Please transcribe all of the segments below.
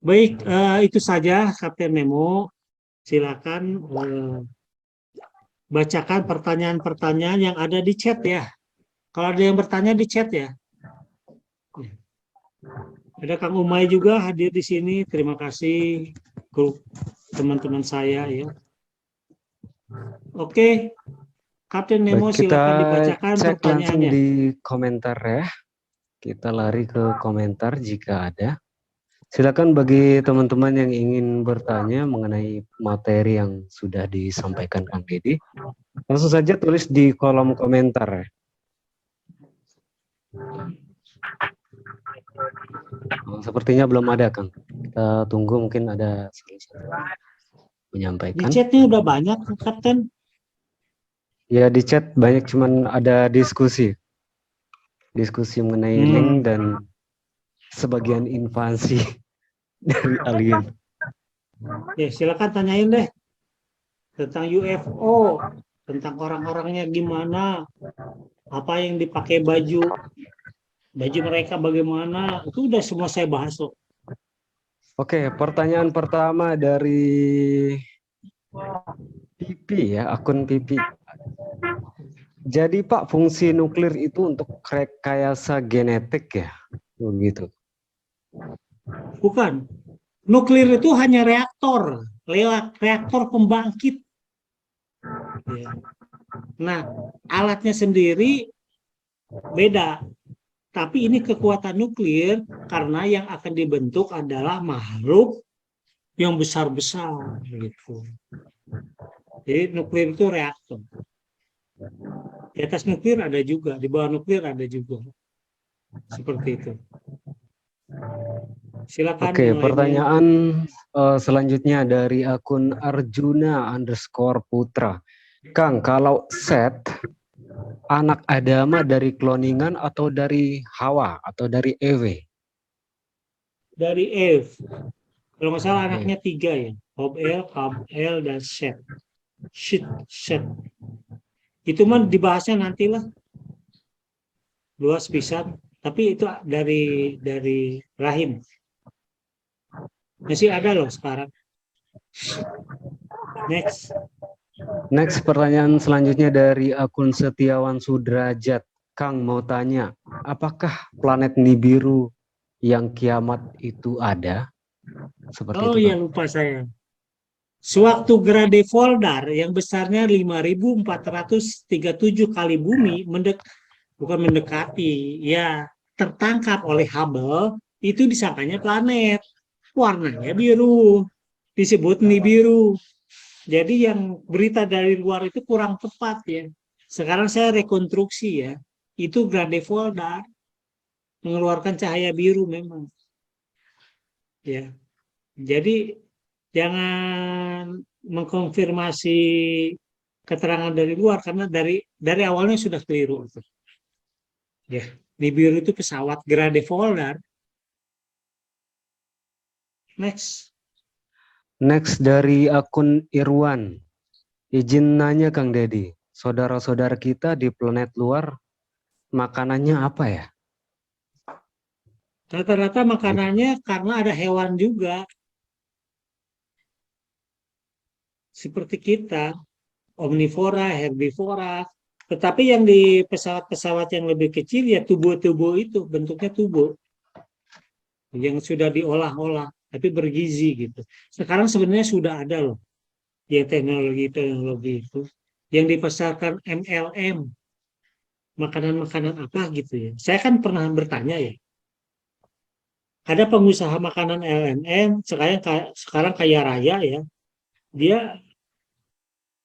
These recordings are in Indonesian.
Baik, itu saja Kapten Nemo. Silakan bacakan pertanyaan-pertanyaan yang ada di chat ya. Kalau ada yang bertanya di chat ya. Ada Kang Umay juga hadir di sini. Terima kasih grup teman-teman saya ya. Oke, Kapten Nemo Baik, kita silakan dibacakan cek langsung pertanyaannya. di komentar ya. Kita lari ke komentar jika ada. Silakan bagi teman-teman yang ingin bertanya mengenai materi yang sudah disampaikan Kang Deddy, langsung saja tulis di kolom komentar ya. Sepertinya belum ada Kang. Kita tunggu mungkin ada salah satu Di menyampaikan. chatnya udah banyak Kapten. Ya di chat banyak, cuman ada diskusi mengenai link dan sebagian invasi dari alien. Ya, silakan tanyain deh tentang UFO, tentang orang-orangnya gimana, apa yang dipakai baju mereka bagaimana, itu udah semua saya bahas loh. Oke, pertanyaan pertama dari Pipi ya, akun Pipi. Jadi Pak, fungsi nuklir itu untuk rekayasa genetik ya, begitu? Bukan, nuklir itu hanya reaktor pembangkit. Ya. Nah, alatnya sendiri beda, tapi ini kekuatan nuklir karena yang akan dibentuk adalah makhluk yang besar-besar gitu. Jadi nuklir itu reaktor. Di atas nuklir ada juga, di bawah nuklir ada juga. Seperti itu. Silakan Oke, yang lainnya. pertanyaan selanjutnya dari akun Arjuna_Putra. Kang, kalau Set anak Adama dari kloningan atau dari Hawa atau dari Ewe? Dari Eve. Kalau nggak salah Dari Eve. anaknya 3 ya. Hobel, Kabel, dan Set. Set. Itu mah dibahasnya nantilah. Luas pisan. Tapi itu dari rahim. Masih ada loh sekarang. Next. Next, pertanyaan selanjutnya dari akun Setiawan Sudrajat. Kang mau tanya, apakah planet Nibiru yang kiamat itu ada? Seperti Oh itu, ya Kang. lupa saya. Sewaktu Grade Foldar yang besarnya 5.437 kali bumi bukan mendekati, ya tertangkap oleh Hubble, itu disangkanya planet. Warnanya biru, disebut Nibiru. Jadi yang berita dari luar itu kurang tepat ya. Sekarang saya rekonstruksi ya. Itu Grade Foldar mengeluarkan cahaya biru memang. Ya. Jadi jangan mengkonfirmasi keterangan dari luar karena dari awalnya sudah keliru. Ya, Nibiru itu pesawat Grade Foldar. Next. Next dari akun Irwan. Izin nanya Kang Deddy, saudara-saudara kita di planet luar makanannya apa ya? Rata-rata Gitu. makanannya karena ada hewan juga seperti kita, omnivora, herbivora. Tetapi yang di pesawat-pesawat yang lebih kecil ya tubuh-tubuh itu bentuknya tubuh yang sudah diolah-olah tapi bergizi gitu. Sekarang sebenarnya sudah ada loh ya teknologi-teknologi itu yang dipasarkan MLM, makanan-makanan apa gitu ya. Saya kan pernah bertanya ya, ada pengusaha makanan LMM sekarang kaya raya ya, dia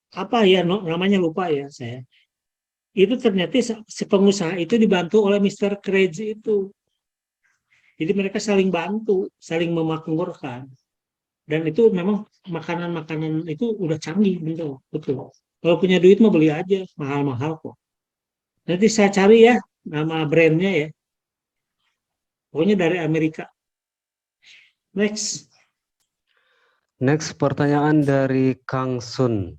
apa ya namanya lupa ya saya. Itu ternyata si pengusaha itu dibantu oleh Mister Crazy itu. Jadi mereka saling bantu, saling memakmurkan. Dan itu memang makanan-makanan itu udah canggih betul, betul. Kalau punya duit mau beli aja, mahal-mahal kok. Nanti saya cari ya nama brandnya ya. Pokoknya dari Amerika. Next. Next, pertanyaan dari Kang Sun.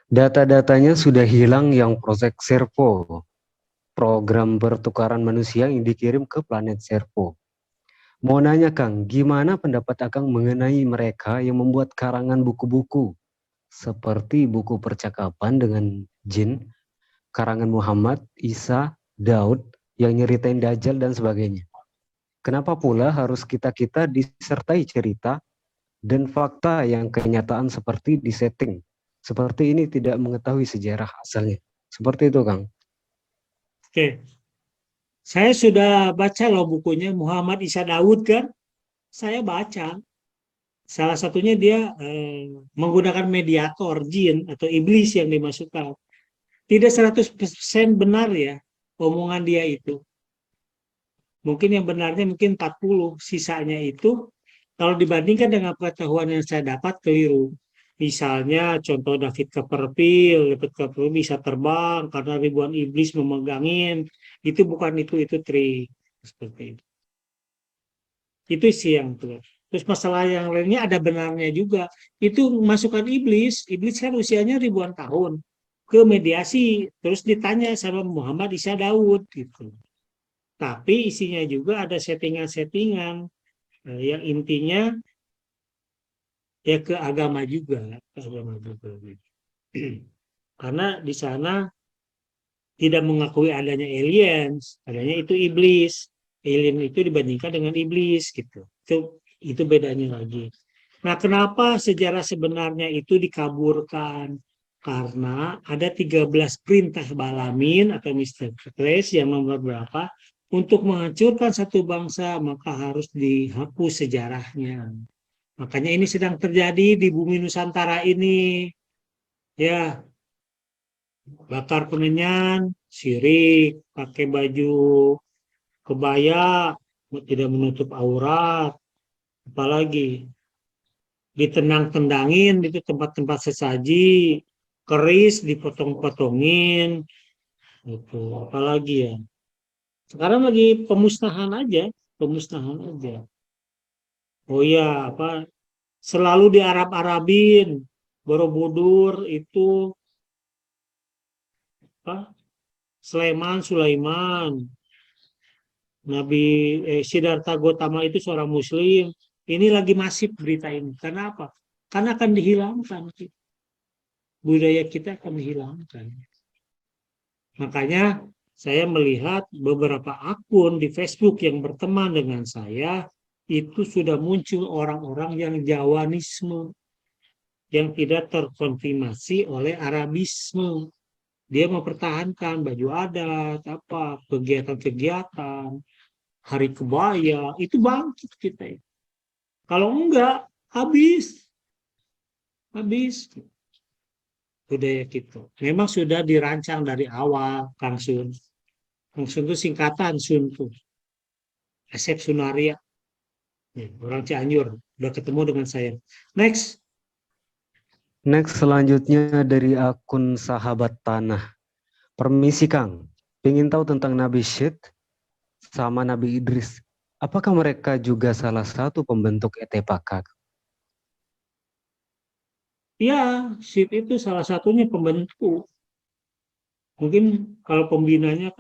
Data-datanya sudah hilang yang Project Serpo, program pertukaran manusia yang dikirim ke planet Serpo. Mau nanya Kang, gimana pendapat Akang mengenai mereka yang membuat karangan buku-buku seperti buku percakapan dengan jin, karangan Muhammad, Isa, Daud yang nyeritain Dajjal dan sebagainya. Kenapa pula harus kita-kita disertai cerita dan fakta yang kenyataan seperti disetting? Seperti ini tidak mengetahui sejarah asalnya. Seperti itu Kang. Oke, saya sudah baca loh bukunya Muhammad Isa Daud kan, saya baca. Salah satunya dia menggunakan mediator jin atau iblis yang dimasukkan. Tidak 100% benar ya omongan dia itu. Mungkin yang benarnya mungkin 40, sisanya itu kalau dibandingkan dengan pengetahuan yang saya dapat keliru. Misalnya contoh David Copperfield bisa terbang karena ribuan iblis memegangin. Itu bukan itu trik. Seperti itu. Itu sih yang tuh. Terus masalah yang lainnya ada benarnya juga. Itu masukan iblis. Iblis kan usianya ribuan tahun. Ke mediasi. Terus ditanya sama Muhammad Isa Daud gitu. Tapi isinya juga ada settingan-settingan yang intinya ya ke agama juga, ke agama juga. Karena di sana tidak mengakui adanya aliens, adanya itu iblis. Alien itu dibandingkan dengan iblis gitu. Itu bedanya lagi. Nah, kenapa sejarah sebenarnya itu dikaburkan? Karena ada 13 perintah Balamin atau Mr. Kles yang nomor berapa untuk menghancurkan satu bangsa maka harus dihapus sejarahnya. Makanya ini sedang terjadi di bumi Nusantara ini. Ya, bakar penenyan, sirik, pakai baju kebaya, tidak menutup aurat, apalagi ditenang-tendangin itu tempat-tempat sesaji, keris dipotong-potongin, itu apalagi ya. Sekarang lagi pemusnahan aja, pemusnahan aja. Oh iya, apa selalu di Arab-Arabin, Borobudur itu apa? Sulaiman, Nabi Siddhartha Gautama itu seorang Muslim. Ini lagi masif berita ini. Karena apa? Karena akan dihilangkan. Budaya kita akan dihilangkan. Makanya saya melihat beberapa akun di Facebook yang berteman dengan saya, itu sudah muncul orang-orang yang Jawanisme, yang tidak terkonfirmasi oleh Arabisme. Dia mempertahankan baju adat, apa kegiatan-kegiatan, hari kebaya, itu bangkit kita. Kalau enggak, habis budaya kita. Memang sudah dirancang dari awal, Kang Sun. Kang Sun itu singkatan Sun tuh. Asep Sunaria. Orang Cianjur. Udah ketemu dengan saya. Next. Next selanjutnya dari akun Sahabat Tanah. Permisi Kang, ingin tahu tentang Nabi Syed sama Nabi Idris. Apakah mereka juga salah satu pembentuk Etepaka? Ya, Syed itu salah satunya pembentuk. Mungkin kalau pembinanya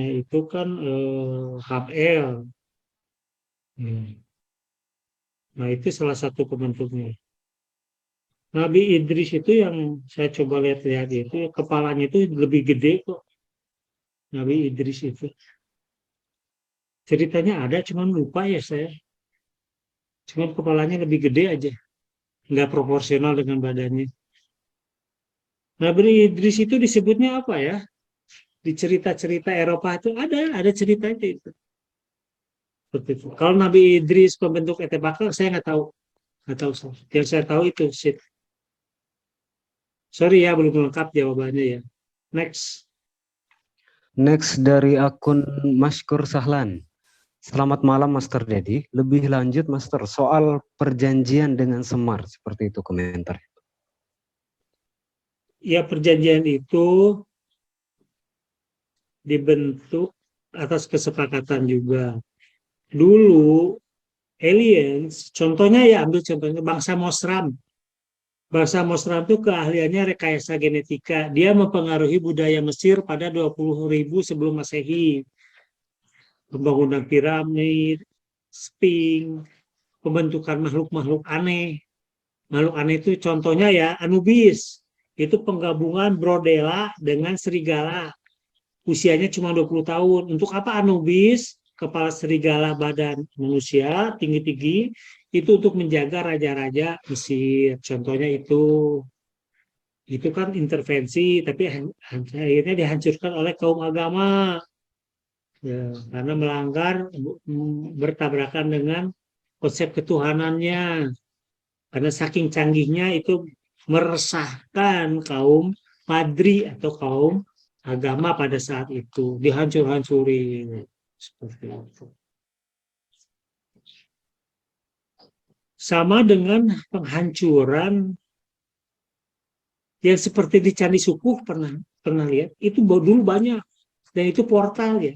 itu kan HL. Nah, itu salah satu pembentuknya. Nabi Idris itu yang saya coba lihat-lihat itu, kepalanya itu lebih gede kok. Nabi Idris itu. Ceritanya ada, cuman lupa ya saya. Cuman kepalanya lebih gede aja. Nggak proporsional dengan badannya. Nabi Idris itu disebutnya apa ya? Di cerita-cerita Eropa itu ada ceritanya itu. Seperti itu. Kalau Nabi Idris pembentuk Etebakar, saya nggak tahu. Nggak tahu. Yang saya tahu itu shit. Sorry ya, belum lengkap jawabannya ya. Next. Next dari akun Maskur Sahlan. Selamat malam Master Dedi. Lebih lanjut Master soal perjanjian dengan Semar. Seperti itu komentar. Ya, perjanjian itu dibentuk atas kesepakatan juga. Dulu aliens, contohnya ya ambil contohnya bangsa Mosram. Bangsa Mosram itu keahliannya rekayasa genetika. Dia mempengaruhi budaya Mesir pada 20.000 sebelum Masehi. pembangunan piramid, Sphinx, pembentukan makhluk-makhluk aneh. Makhluk aneh itu contohnya ya Anubis. Itu penggabungan brodela dengan serigala. Usianya cuma 20 tahun. Untuk apa Anubis? Kepala serigala badan manusia, tinggi-tinggi. Itu untuk menjaga raja-raja Mesir. Contohnya itu. Itu kan intervensi, tapi akhirnya dihancurkan oleh kaum agama. Ya, karena melanggar, bertabrakan dengan konsep ketuhanannya. Karena saking canggihnya itu meresahkan kaum padri atau kaum agama pada saat itu. Dihancur-hancurin. Seperti itu. Sama dengan penghancuran yang seperti di Candi Sukuh pernah lihat. Itu dulu banyak. Dan itu portal ya.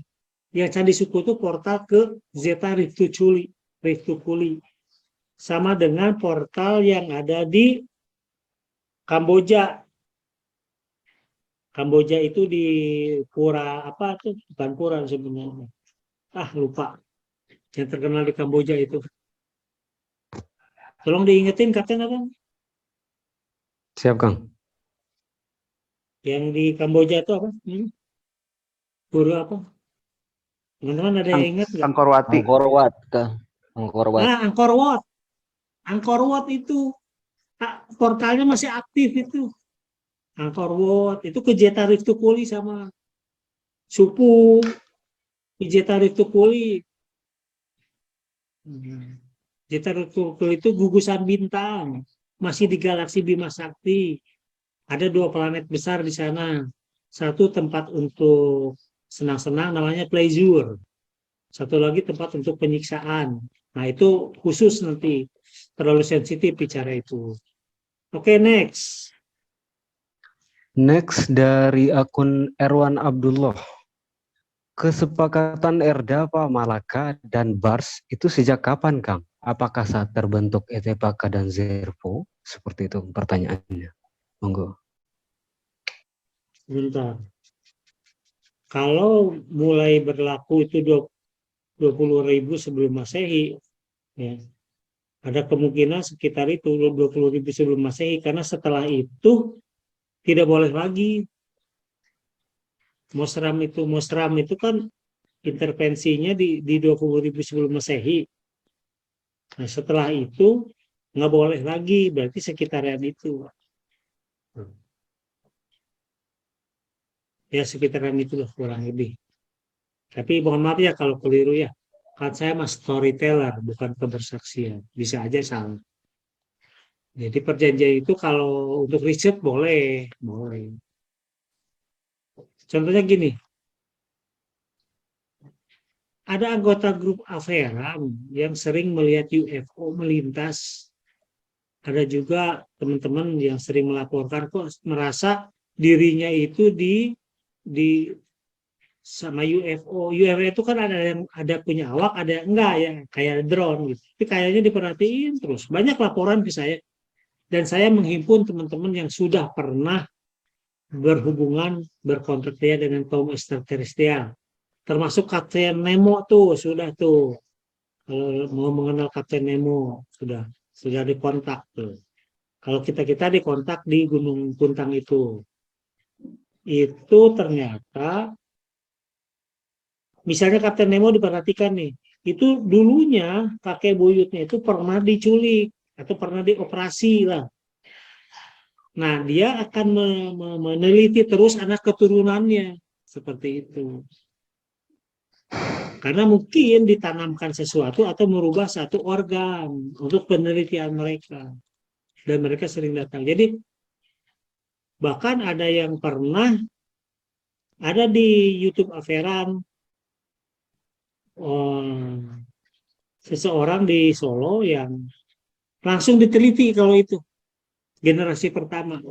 Yang Candi Sukuh itu portal ke Zeta Riftuculi. Sama dengan portal yang ada di Kamboja. Kamboja itu di Pura apa tuh? Bukan Pura sebenarnya. Lupa. Yang terkenal di Kamboja itu. Tolong diingetin Kapten apa? Siap, Kang. Yang di Kamboja itu apa? Pura apa? Teman-teman ada yang ingat nggak? Angkor Wat, Kang. Angkor Wat. Angkor Wat. Angkor Wat itu portalnya masih aktif itu. Angkor Wat itu ke Zeta Riftuculi sama Supu di Zeta Riftuculi. Zeta Riftuculi itu gugusan bintang, masih di galaksi Bima Sakti. Ada 2 planet besar di sana. Satu tempat untuk senang-senang namanya pleasure. Satu lagi tempat untuk penyiksaan. Nah itu khusus nanti. Terlalu sensitif bicara itu. Oke, next. Next dari akun Erwan Abdullah. Kesepakatan Erdapa, Malaka, dan Bars itu sejak kapan, Kang? Apakah saat terbentuk Etepaka dan Zerpo? Seperti itu pertanyaannya. Monggo. Bentar. Kalau mulai berlaku itu 20.000 sebelum Masehi, ya, ada kemungkinan sekitar itu 20.000 sebelum Masehi, karena setelah itu tidak boleh lagi. Mosram itu kan intervensinya di 20.000 sebelum Masehi. Nah, setelah itu nggak boleh lagi, berarti sekitaran itu. Ya sekitaran itu lah kurang lebih. Tapi mohon maaf ya kalau keliru ya. Kan saya mas storyteller, bukan kebersaksian. Bisa aja salah. Jadi perjanjian itu kalau untuk riset boleh. Contohnya gini. Ada anggota grup Averam yang sering melihat UFO melintas. Ada juga teman-teman yang sering melaporkan kok merasa dirinya itu di sama UFO. UFO itu kan ada yang ada punya awak, ada yang enggak ya, kayak drone gitu. Tapi kayaknya diperhatiin terus. Banyak laporan ke saya. Dan saya menghimpun teman-teman yang sudah pernah berhubungan, berkontrak dengan kaum extraterrestrial. Termasuk Kapten Nemo tuh, sudah tuh. Kalau mau mengenal Kapten Nemo, sudah dikontak tuh. Kalau kita dikontak di Gunung Puntang itu ternyata, misalnya Kapten Nemo diperhatikan nih, itu dulunya kakek buyutnya itu pernah diculik atau pernah dioperasi lah. Nah, dia akan meneliti terus anak keturunannya seperti itu. Karena mungkin ditanamkan sesuatu atau merubah satu organ untuk penelitian mereka. Dan mereka sering datang. Jadi, bahkan ada yang pernah ada di YouTube Averan, seseorang di Solo yang langsung diteliti kalau itu. Generasi pertama.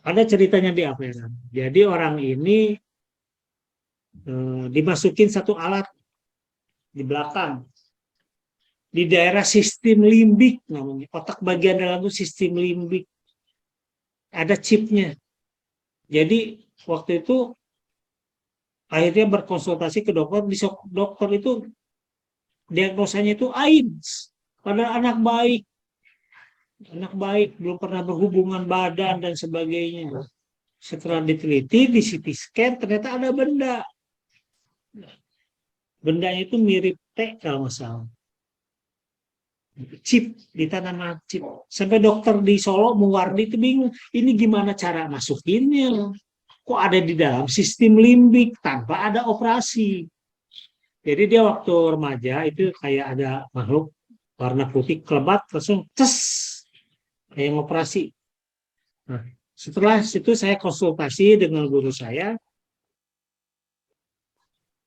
Ada ceritanya di Averan. Jadi orang ini dimasukin satu alat di belakang. Di daerah sistem limbik namanya. Otak bagian dalam itu sistem limbik. Ada chipnya. Jadi waktu itu Akhirnya berkonsultasi ke dokter, dokter itu diagnosanya itu AIDS. Padahal anak baik, belum pernah berhubungan badan dan sebagainya. Setelah diteliti, di CT scan, ternyata ada benda. Bendanya itu mirip T kalau nggak salah. Chip, ditanam chip. Sampai dokter di Solo, Muwardi itu bingung. Ini gimana cara masukinnya? Kok ada di dalam sistem limbik tanpa ada operasi? Jadi dia waktu remaja itu kayak ada makhluk warna putih kelebat, langsung ces, kayak ngoperasi. Nah, setelah itu saya konsultasi dengan guru saya,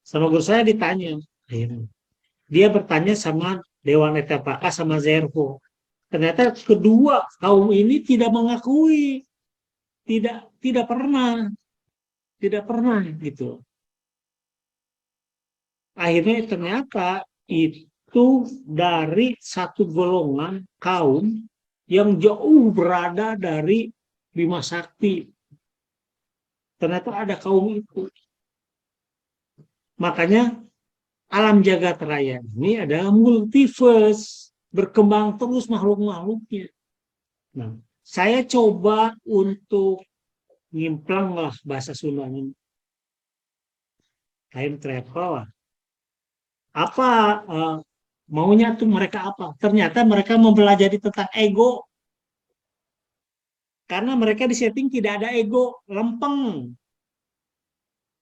sama guru saya ditanya, dia bertanya sama Dewan Etapaka sama Zervo. Ternyata kedua kaum ini tidak mengakui, tidak pernah gitu. Akhirnya ternyata itu dari satu golongan kaum yang jauh berada dari Bima Sakti. Ternyata ada kaum itu. Makanya alam jagat raya ini adalah multiverse, berkembang terus makhluk-makhluknya. Nah, saya coba untuk ngimplang lah bahasa Sunda ini. Time travel. Apa maunya tuh mereka apa? Ternyata mereka mempelajari tentang ego. Karena mereka di setting tidak ada ego, lempeng.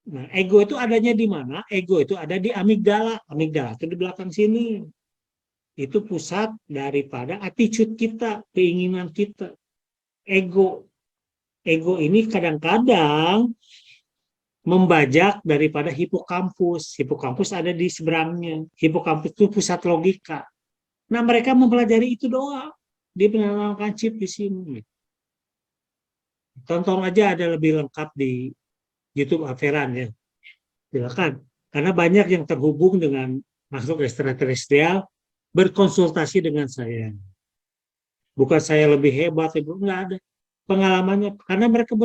Nah, ego itu adanya di mana? Ego itu ada di amigdala. Amigdala itu di belakang sini. Itu pusat daripada attitude kita, keinginan kita. Ego. Ego ini kadang-kadang membajak daripada hipokampus. Hipokampus ada di seberangnya. Hipokampus itu pusat logika. Nah, mereka mempelajari itu doang. Dia menanamkan chip di sini. Tonton aja, ada lebih lengkap di YouTube Averan ya. Silakan. Karena banyak yang terhubung dengan makhluk ekstraterestrial berkonsultasi dengan saya. Bukan saya lebih hebat, enggak ada pengalamannya. Karena mereka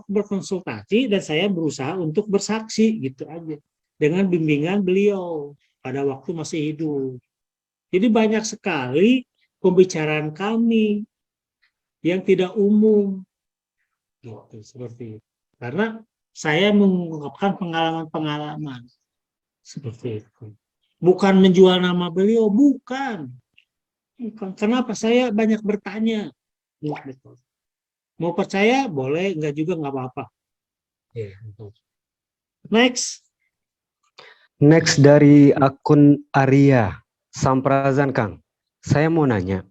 berkonsultasi dan saya berusaha untuk bersaksi gitu aja. Dengan bimbingan beliau pada waktu masih hidup. Jadi banyak sekali pembicaraan kami yang tidak umum. Gitu, seperti itu. Karena saya mengungkapkan pengalaman-pengalaman seperti itu. Bukan menjual nama beliau, bukan. Kenapa saya banyak bertanya? Mau percaya boleh, enggak juga enggak apa-apa. Next. Next dari akun Arya Samprazan, Kang. Saya mau nanya,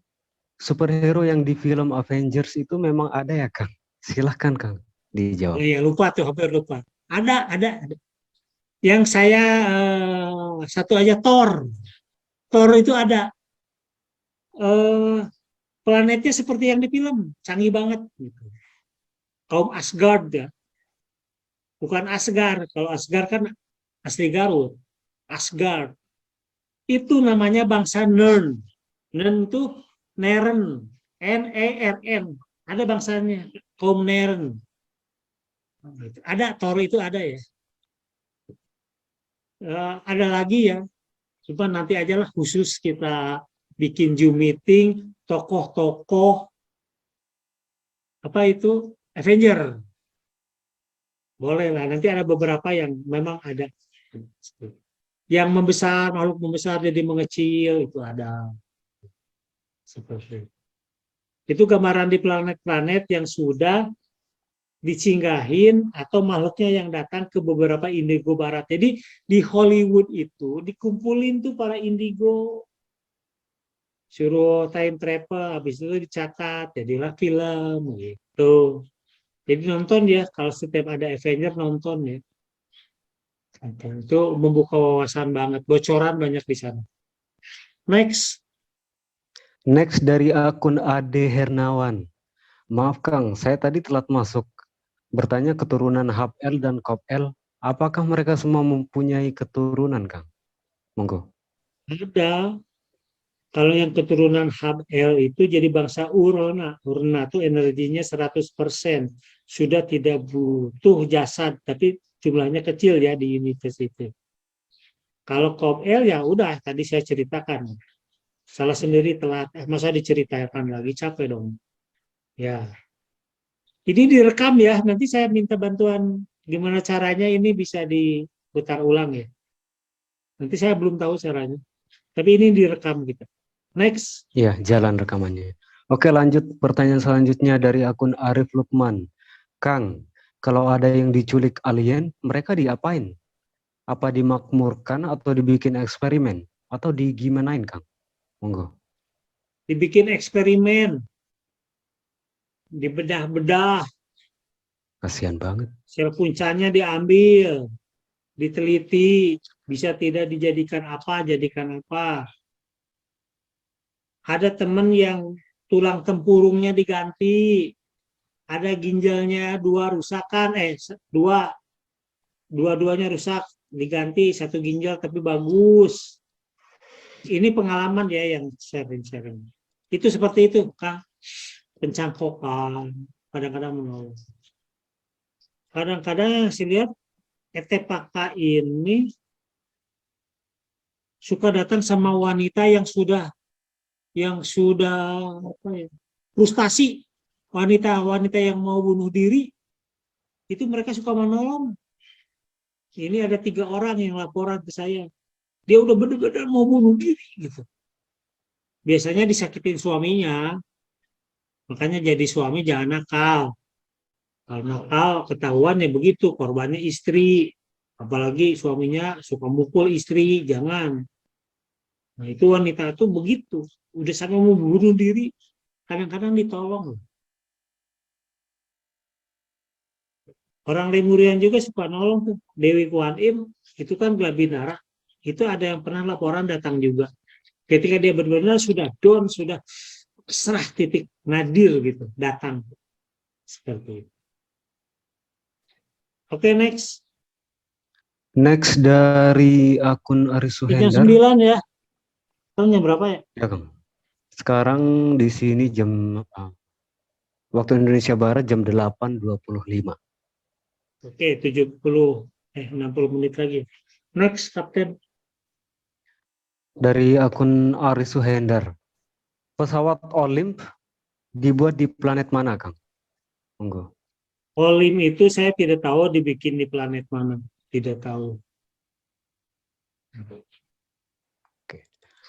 superhero yang di film Avengers itu memang ada ya, Kang? Silahkan, Kang, dijawab. Oh iya, lupa tuh, hampir lupa. Ada. Yang saya satu aja, Thor. Thor itu ada. Planetnya seperti yang di film, canggih banget. Gitu. Kaum Asgard ya. Bukan Asgard. Kalau Asgard kan asli Garut. Asgard. Itu namanya bangsa Nern. Nern itu Neren. N-E-R-N. Ada bangsanya. Kaum Neren. Ada, Thor itu ada ya. Ada lagi ya. Cuma nanti aja lah khusus kita bikin Zoom meeting, tokoh-tokoh, apa itu, Avenger. Boleh lah, nanti ada beberapa yang memang ada. Yang membesar, makhluk membesar jadi mengecil, itu ada. Seperti itu gambaran di planet-planet yang sudah dicinggahin atau makhluknya yang datang ke beberapa indigo barat. Jadi di Hollywood itu dikumpulin tuh para indigo, suruh time travel, habis itu dicatat, jadilah film gitu. Jadi nonton ya, kalau setiap ada Avenger nonton ya. Itu membuka wawasan banget, bocoran banyak di sana. Next. Next dari akun Ade Hernawan. Maaf, Kang, saya tadi telat masuk. Bertanya keturunan Hab-El dan Kob-El, apakah mereka semua mempunyai keturunan, Kang? Monggo. Ada. Kalau yang keturunan Hab-El itu jadi bangsa Urona. Urona itu energinya 100%. Sudah tidak butuh jasad, tapi jumlahnya kecil ya di university. Kalau Kom L ya udah tadi saya ceritakan. Salah sendiri telat, masa diceritakan lagi, capek dong. Ya, ini direkam ya, nanti saya minta bantuan gimana caranya ini bisa diputar ulang ya. Nanti saya belum tahu caranya, tapi ini direkam gitu. Next. Ya, jalan rekamannya. Oke, lanjut pertanyaan selanjutnya dari akun Arif Lukman. Kang, kalau ada yang diculik alien, mereka diapain? Apa dimakmurkan atau dibikin eksperimen? Atau digimanain, Kang? Monggo. Dibikin eksperimen, dibedah-bedah, Kasihan banget. sel puncanya diambil, diteliti, bisa tidak dijadikan apa, jadikan apa. Ada teman yang tulang tempurungnya diganti, ada ginjalnya dua-duanya rusak, diganti satu ginjal tapi bagus. Ini pengalaman ya yang sharing-sharing. Itu seperti itu, Kang. Pencangkokan, kadang-kadang menolong. Kadang-kadang saya lihat ETPK ini suka datang sama wanita yang sudah apa ya, frustasi, wanita-wanita yang mau bunuh diri, itu mereka suka menolong. Ini ada 3 orang yang laporan ke saya, dia udah benar-benar mau bunuh diri gitu. Biasanya disakitin suaminya, makanya jadi suami jangan nakal. Kalau nakal ketahuan ya begitu, korbannya istri, apalagi suaminya suka mukul istri, jangan. Nah itu wanita itu begitu, udah sampai mau bunuh diri, kadang-kadang ditolong. Orang Lemurian juga suka nolong tuh. Dewi Kuan Im itu kan gelah binara. Itu ada yang pernah laporan datang juga. Ketika dia benar-benar sudah down, sudah serah titik nadir gitu, datang. Seperti itu. Oke, next. Next dari akun Jam Arisuhendar. 9 ya. Tahunnya berapa ya? Ya, Kang. Sekarang di sini jam waktu Indonesia Barat jam 8.25. Oke, 60 menit lagi. Next, Kapten. Dari akun Arisuhendar. Pesawat Olymp dibuat di planet mana, Kang? Monggo. Olim itu saya tidak tahu dibikin di planet mana. Tidak tahu.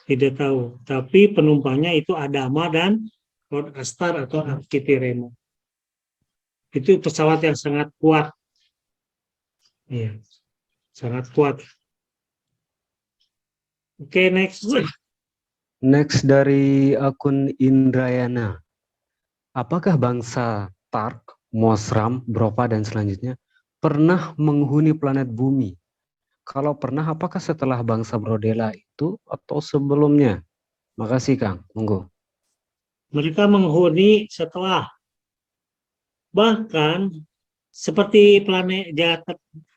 Tidak tahu. Tapi penumpangnya itu Adama dan Lord Astar atau Arkitireno. Itu pesawat yang sangat kuat. Iya, sangat kuat. Oke, next. Next dari akun Indrayana. Apakah bangsa Tark, Mosram, Bropa, dan selanjutnya pernah menghuni planet bumi? Kalau pernah, apakah setelah bangsa Brodela itu atau sebelumnya? Makasih, Kang. Monggo. Mereka menghuni setelah. Bahkan seperti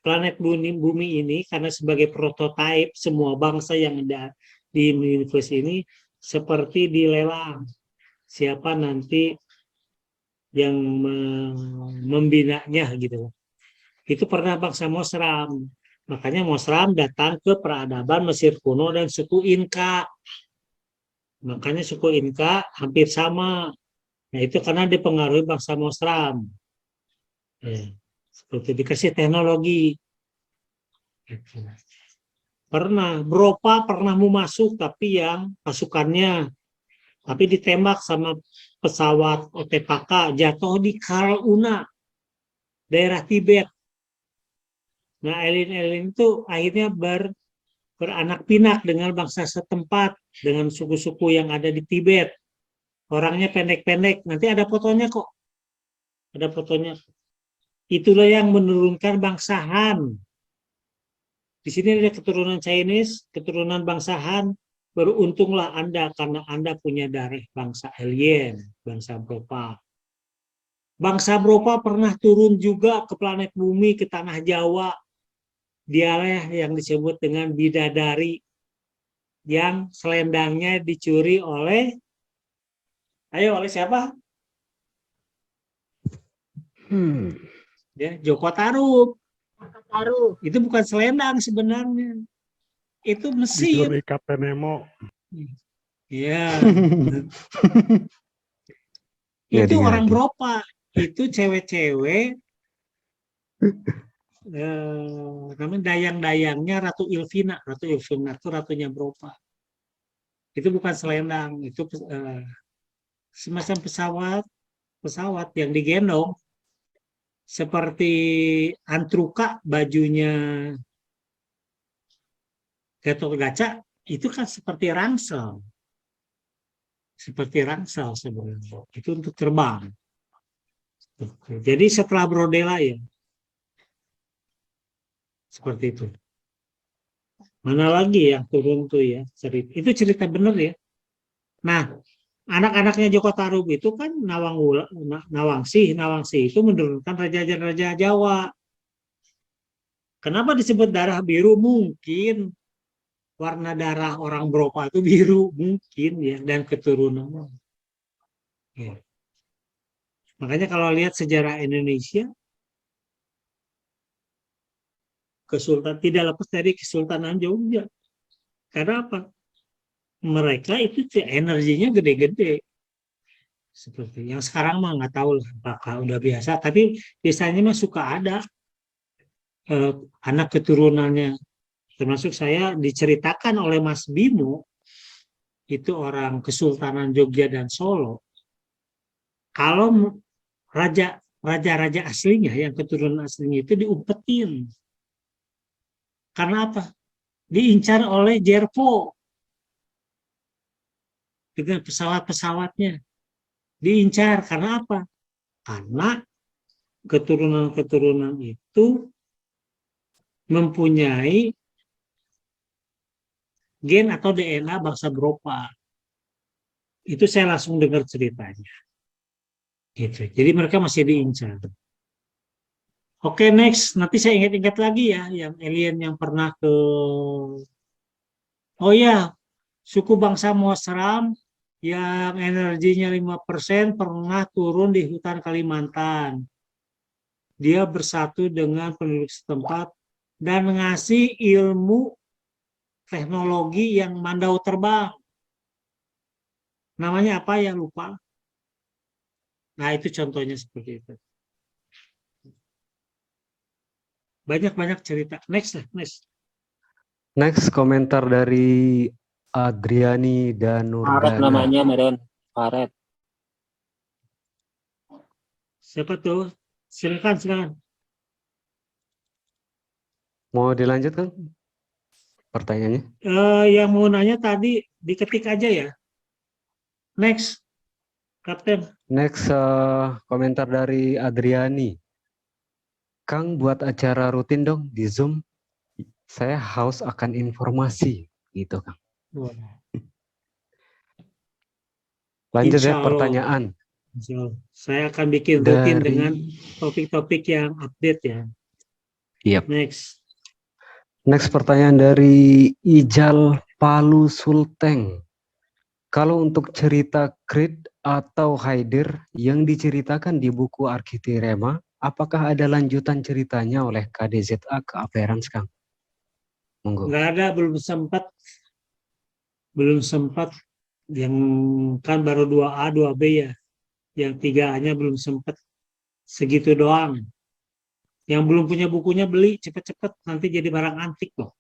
planet bumi ini, karena sebagai prototipe semua bangsa yang ada di universe ini, seperti dilelang. Siapa nanti yang membinanya gitu. Itu pernah bangsa Mosram. Makanya Mosram datang ke peradaban Mesir kuno dan suku Inka. Makanya suku Inka hampir sama. Nah itu karena dipengaruhi bangsa Mosram. Seperti dikasih teknologi. Pernah, Bropa pernah mau masuk tapi yang pasukannya. Tapi ditembak sama pesawat OTPK jatuh di Karuna, daerah Tibet. Nah, alien-alien itu akhirnya beranak pinak dengan bangsa setempat, dengan suku-suku yang ada di Tibet. Orangnya pendek-pendek, nanti ada fotonya kok. Ada fotonya. Itulah yang menurunkan bangsa Han. Di sini ada keturunan Chinese, keturunan bangsa Han. Beruntunglah Anda karena Anda punya darah bangsa alien, bangsa Bropa. Bangsa Bropa pernah turun juga ke planet bumi, ke tanah Jawa. Dialah yang disebut dengan bidadari yang selendangnya dicuri oleh siapa? Ya, Joko Tarub. Taruh. Itu bukan selendang sebenarnya. Itu mesin. Disuruh Kapten Nemo. Ya. Jadi Itu orang ngadi. beropa. Itu cewek-cewek namanya dayang-dayangnya Ratu Ilvina. Ratu Ilvina itu ratunya beropa. Itu bukan selendang, itu semacam pesawat yang digendong seperti Antruka bajunya Gatot-Kaca itu kan seperti rangsel sebenarnya. Itu untuk terbang. Jadi setelah brodela ya seperti itu. Mana lagi yang turun tuh ya cerita. Itu cerita bener ya. Nah, anak-anaknya Joko Tarub itu kan Nawangsi itu menurunkan raja-raja Jawa. Kenapa disebut darah biru? Mungkin warna darah orang beropa itu biru mungkin ya, dan keturunan. Ya. Makanya kalau lihat sejarah Indonesia, tidak lepas dari Kesultanan Jogja. Karena apa? Mereka itu energinya gede-gede. Seperti yang sekarang mah nggak tahu lah, apakah udah biasa. Tapi biasanya mah suka ada anak keturunannya. Termasuk saya diceritakan oleh Mas Bimo, itu orang Kesultanan Jogja dan Solo. Kalau raja-raja aslinya, yang keturunan aslinya itu diumpetin. Karena apa? Diincar oleh Jerpo dengan pesawat-pesawatnya. Diincar karena apa? Karena keturunan-keturunan itu mempunyai gen atau DNA bangsa beropa. Itu saya langsung dengar ceritanya. Gitu. Jadi mereka masih diincar. Oke, next. Nanti saya ingat-ingat lagi ya, yang alien yang pernah ke... Oh ya, suku bangsa Mosram yang energinya 5% pernah turun di hutan Kalimantan. Dia bersatu dengan penduduk setempat dan ngasih ilmu teknologi yang mandau terbang. Namanya apa ya, lupa. Nah, itu contohnya seperti itu. Banyak-banyak cerita. Next. Next komentar dari Adriani dan Faret Nurdana. namanya, Meren. Faret. Siapa tuh? Silakan. Mau dilanjutkan pertanyaannya? Yang mau nanya tadi diketik aja ya. Next, Kapten. Next komentar dari Adriani. Kang buat acara rutin dong di Zoom. Saya haus akan informasi gitu Kang. Lanjut ya Insya Allah. pertanyaan. Saya akan bikin rutin dengan topik-topik yang update ya. Yep. Next pertanyaan dari Ijal Palu Sulteng. Kalau untuk cerita Creed atau Haider yang diceritakan di buku Arkitirema, apakah ada lanjutan ceritanya oleh KDZA ke Appearance, Kang? Monggo. Nggak ada, belum sempat. Yang kan baru 2A, 2B ya. Yang 3A-nya belum sempat. Segitu doang. Yang belum punya bukunya beli cepet-cepet, nanti jadi barang antik loh.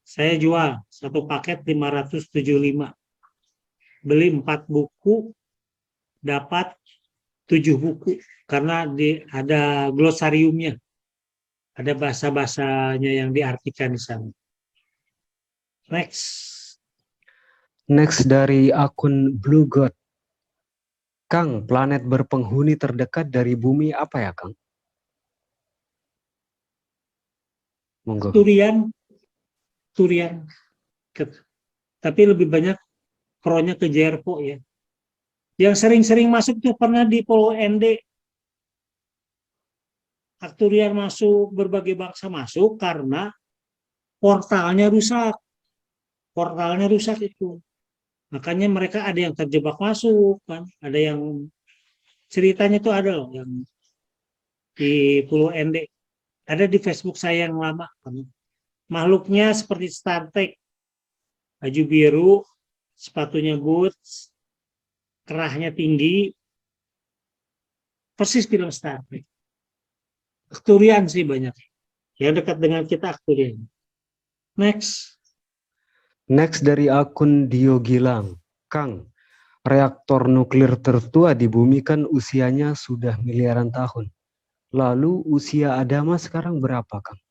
Saya jual satu paket 575. Beli 4 buku, dapat 7 buku karena ada glosariumnya, ada bahasa-bahasanya yang diartikan di sana. Next dari akun Blue God. Kang, planet berpenghuni terdekat dari bumi apa ya, Kang? Monggo. Turian. Tapi lebih banyak kronya ke Jerpo ya. Yang sering-sering masuk tuh pernah di Pulau ND. Arturian masuk, berbagai bangsa masuk karena portalnya rusak. Itu. Makanya mereka ada yang terjebak masuk kan, ada yang ceritanya tuh ada loh yang di Pulau ND. Ada di Facebook saya yang lama. Makhluknya seperti Star Trek. Baju biru, sepatunya boots, kerahnya tinggi, persis film Star Trek. Arcturian sih banyak. Yang dekat dengan kita Arcturian. Next. Next dari akun Dio Gilang. Kang, reaktor nuklir tertua di bumi kan usianya sudah miliaran tahun. Lalu usia Adama sekarang berapa, Kang?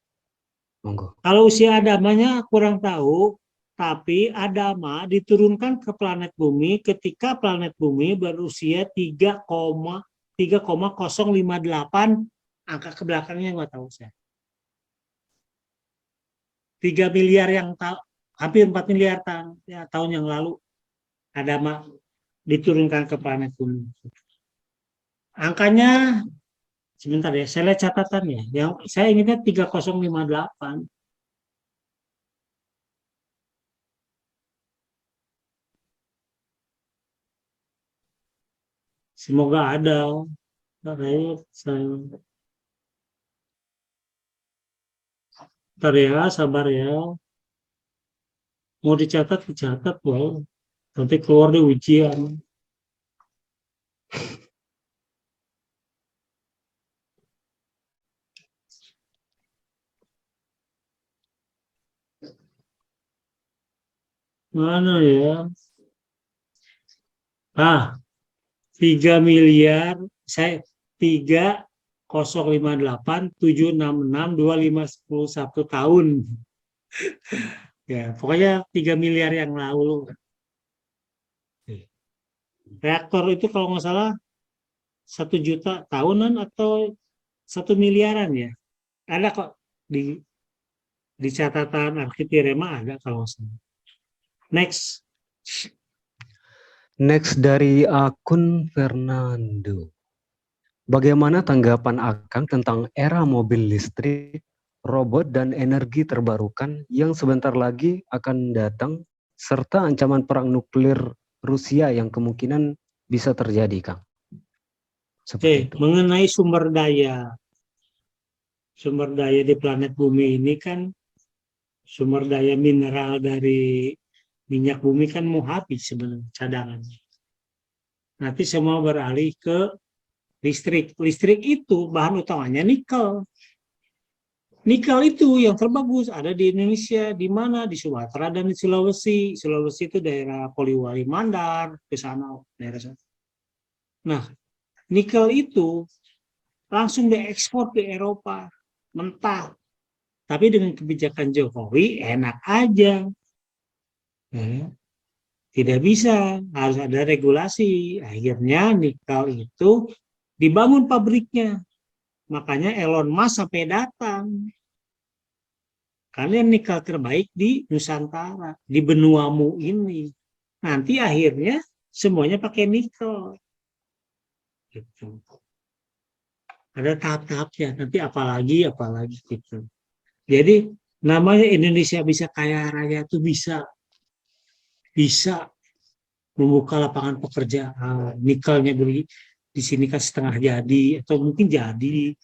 Monggo. Kalau usia Adamanya kurang tahu, tapi Adama diturunkan ke planet bumi ketika planet bumi berusia 3,058, angka ke belakangnya nggak tahu saya. 3 miliar yang hampir 4 miliar tahun yang lalu Adama diturunkan ke planet bumi. Angkanya sebentar ya, saya lihat catatannya. Yang saya ingatnya 3058. Semoga ada. Bentar ya, sabar ya. Mau dicatat, boleh. Nanti keluar di ujian. Mana ya? 3 miliar, saya 3,058,766,2511 tahun. Ya, pokoknya 3 miliar yang lalu. Reaktor itu kalau nggak salah 1 juta tahunan atau 1 miliaran ya. Ada kok di catatan Architirema ada kalau nggak salah. Next. Next dari akun Fernando. Bagaimana tanggapan Akang tentang era mobil listrik, robot, dan energi terbarukan yang sebentar lagi akan datang, serta ancaman perang nuklir Rusia yang kemungkinan bisa terjadi, Kang? Oke, mengenai sumber daya di planet bumi ini kan sumber daya mineral dari minyak bumi kan mau habis sebenarnya cadangannya. Nanti semua beralih ke listrik. Listrik itu bahan utamanya nikel. Nikel itu yang terbagus ada di Indonesia, di mana? Di Sumatera dan di Sulawesi. Sulawesi itu daerah Poliwali Mandar, ke sana, daerah sana. Nah, nikel itu langsung diekspor ke Eropa, mentah. Tapi dengan kebijakan Jokowi, enak aja. Tidak bisa, harus ada regulasi. Akhirnya nikel itu dibangun pabriknya. Makanya Elon Musk sampai datang. Karena nikel terbaik di Nusantara, di benuamu ini. Nanti akhirnya semuanya pakai nikel. Gitu. Ada tahap-tahapnya. Nanti apalagi gitu. Jadi namanya Indonesia bisa kaya raya itu bisa membuka lapangan pekerjaan. Nikelnya beli di sini kan setengah jadi atau mungkin jadi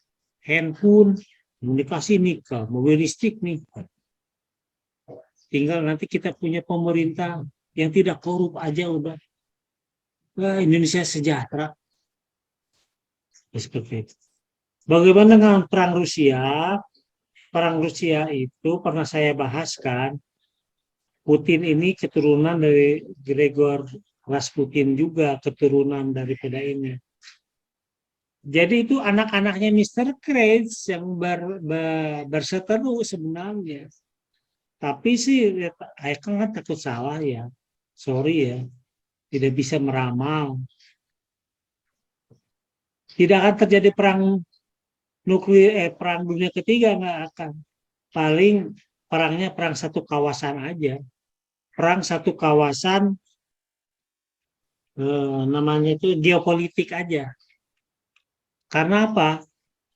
handphone, komunikasi nikel, mobil listrik nikel. Tinggal nanti kita punya pemerintah yang tidak korup aja udah. Wah, Indonesia sejahtera. Seperti itu. Bagaimana dengan perang Rusia? Perang Rusia itu pernah saya bahaskan. Putin ini keturunan dari Gregor Rasputin juga, keturunan daripada ini. Jadi itu anak-anaknya Mr. Krabs yang berseteru sebenarnya. Tapi sih, saya kan takut salah ya. Sorry ya, tidak bisa meramal. Tidak akan terjadi perang nuklir, perang dunia ketiga nggak akan. Paling perangnya perang satu kawasan aja. Perang satu kawasan namanya itu geopolitik aja. Karena apa?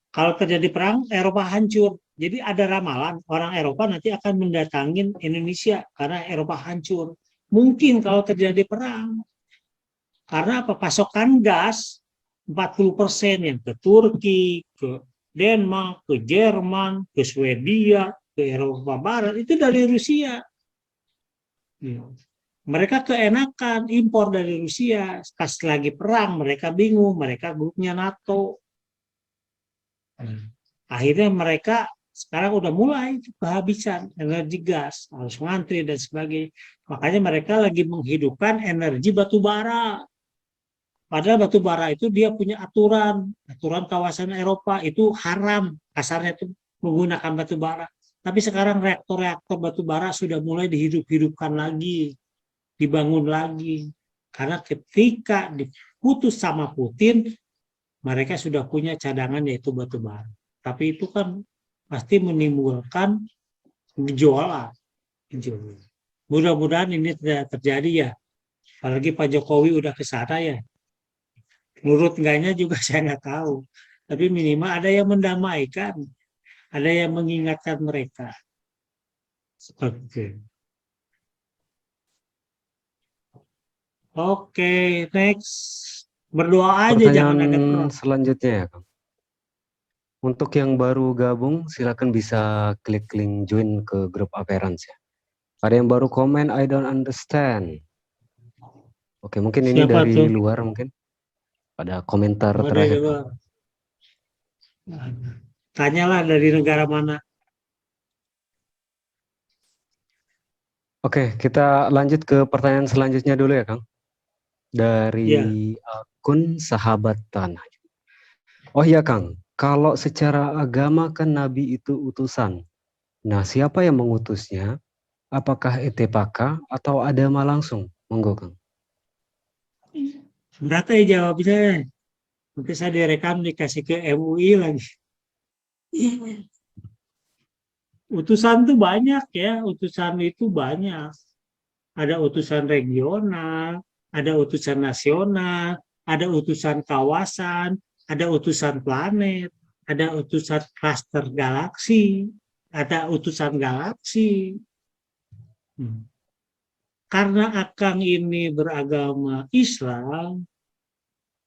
Kalau terjadi perang, Eropa hancur. Jadi ada ramalan orang Eropa nanti akan mendatangin Indonesia karena Eropa hancur. Mungkin kalau terjadi perang. Karena apa? Pasokan gas 40% yang ke Turki, ke Denmark, ke Jerman, ke Swedia, ke Eropa Barat, itu dari Rusia. Mereka keenakan impor dari Rusia. Pas lagi perang, mereka bingung. Mereka grupnya NATO. Akhirnya mereka sekarang udah mulai kehabisan energi gas. Harus ngantri dan sebagainya. Makanya mereka lagi menghidupkan energi batu bara. Padahal batu bara itu dia punya aturan kawasan Eropa itu haram. Kasarnya itu menggunakan batu bara. Tapi sekarang reaktor-reaktor batu bara sudah mulai dihidup-hidupkan lagi. Dibangun lagi. Karena ketika diputus sama Putin, mereka sudah punya cadangan yaitu batu bara. Tapi itu kan pasti menimbulkan gejolak. Mudah-mudahan ini tidak terjadi ya. Apalagi Pak Jokowi udah ke sana ya. Menurut enggaknya juga saya nggak tahu. Tapi minimal ada yang mendamaikan. Ada yang mengingatkan mereka. Seperti itu. Oke, next. Berdoa aja, jangan ada Pertanyaan perang. selanjutnya ya, Kang. Untuk yang baru gabung, silakan bisa klik link join ke grup Averans ya. Ada yang baru komen, I don't understand. Oke, mungkin ini Siapa dari tuh? luar mungkin. Ada komentar Ada terakhir. juga. Tanyalah dari negara mana. Oke, kita lanjut ke pertanyaan selanjutnya dulu ya, Kang. Dari akun Sahabat Tanah. Oh iya, Kang. Kalau secara agama kan Nabi itu utusan. Nah, siapa yang mengutusnya? Apakah Etepaka atau Adama langsung? Monggo, Kang. Berat ya jawabnya. Nanti saya direkam dikasih ke MUI lagi. Utusan tuh banyak ya. Utusan itu banyak. Ada utusan regional, ada utusan nasional, ada utusan kawasan, ada utusan planet, ada utusan klaster galaksi, ada utusan galaksi. Karena Akang ini beragama Islam,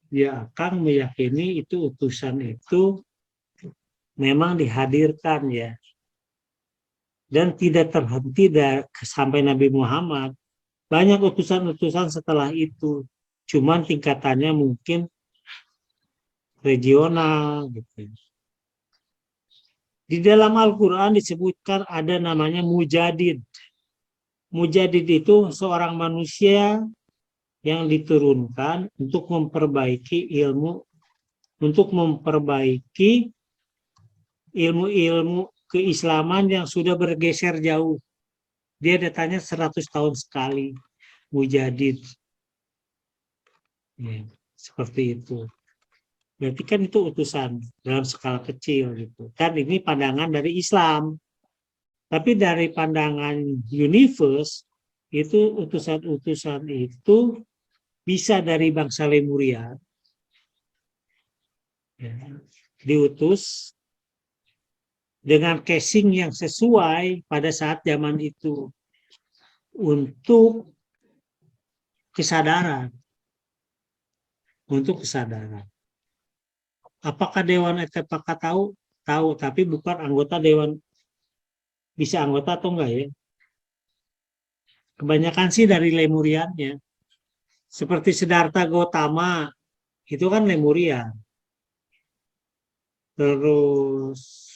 ya Akang meyakini itu utusan itu memang dihadirkan ya. Dan tidak terhenti sampai Nabi Muhammad. Banyak utusan-utusan setelah itu. Cuman tingkatannya mungkin regional gitu. Di dalam Al-Quran disebutkan ada namanya mujadid. Mujadid itu seorang manusia yang diturunkan untuk memperbaiki ilmu keislaman yang sudah bergeser jauh. Dia datanya 100 tahun sekali. Mujadid. Ya, seperti itu. Berarti kan itu utusan dalam skala kecil gitu. Kan ini pandangan dari Islam. Tapi dari pandangan universe itu utusan-utusan itu bisa dari bangsa Lemuria. Ya, diutus dengan casing yang sesuai pada saat zaman itu untuk kesadaran. Untuk kesadaran. Apakah Dewan Etepaka tahu? Tahu, tapi bukan anggota Dewan. Bisa anggota atau enggak ya? Kebanyakan sih dari Lemuriannya. Seperti Siddhartha Gautama, itu kan Lemurian. Terus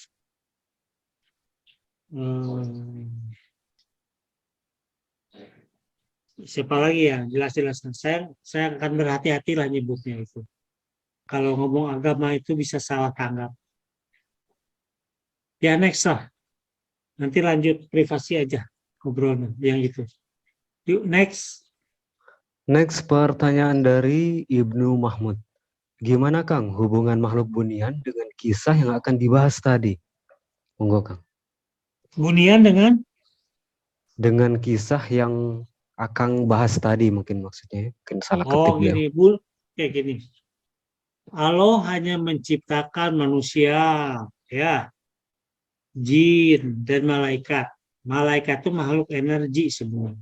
siapa lagi ya? Jelas-jelas. Saya akan berhati-hati lah nyebutnya itu. Kalau ngomong agama itu bisa salah tanggap. Ya next lah. Nanti lanjut privasi aja ngobrolnya yang itu. Yuk next. Next pertanyaan dari Ibnu Mahmud. Gimana Kang hubungan makhluk bunian dengan kisah yang akan dibahas tadi? Monggo Kang. Bunian dengan? Dengan kisah yang Akang bahas tadi mungkin maksudnya. Mungkin salah ketik beliau. Gini, kayak gini. Allah hanya menciptakan manusia, ya, jin dan malaikat. Malaikat itu makhluk energi semua.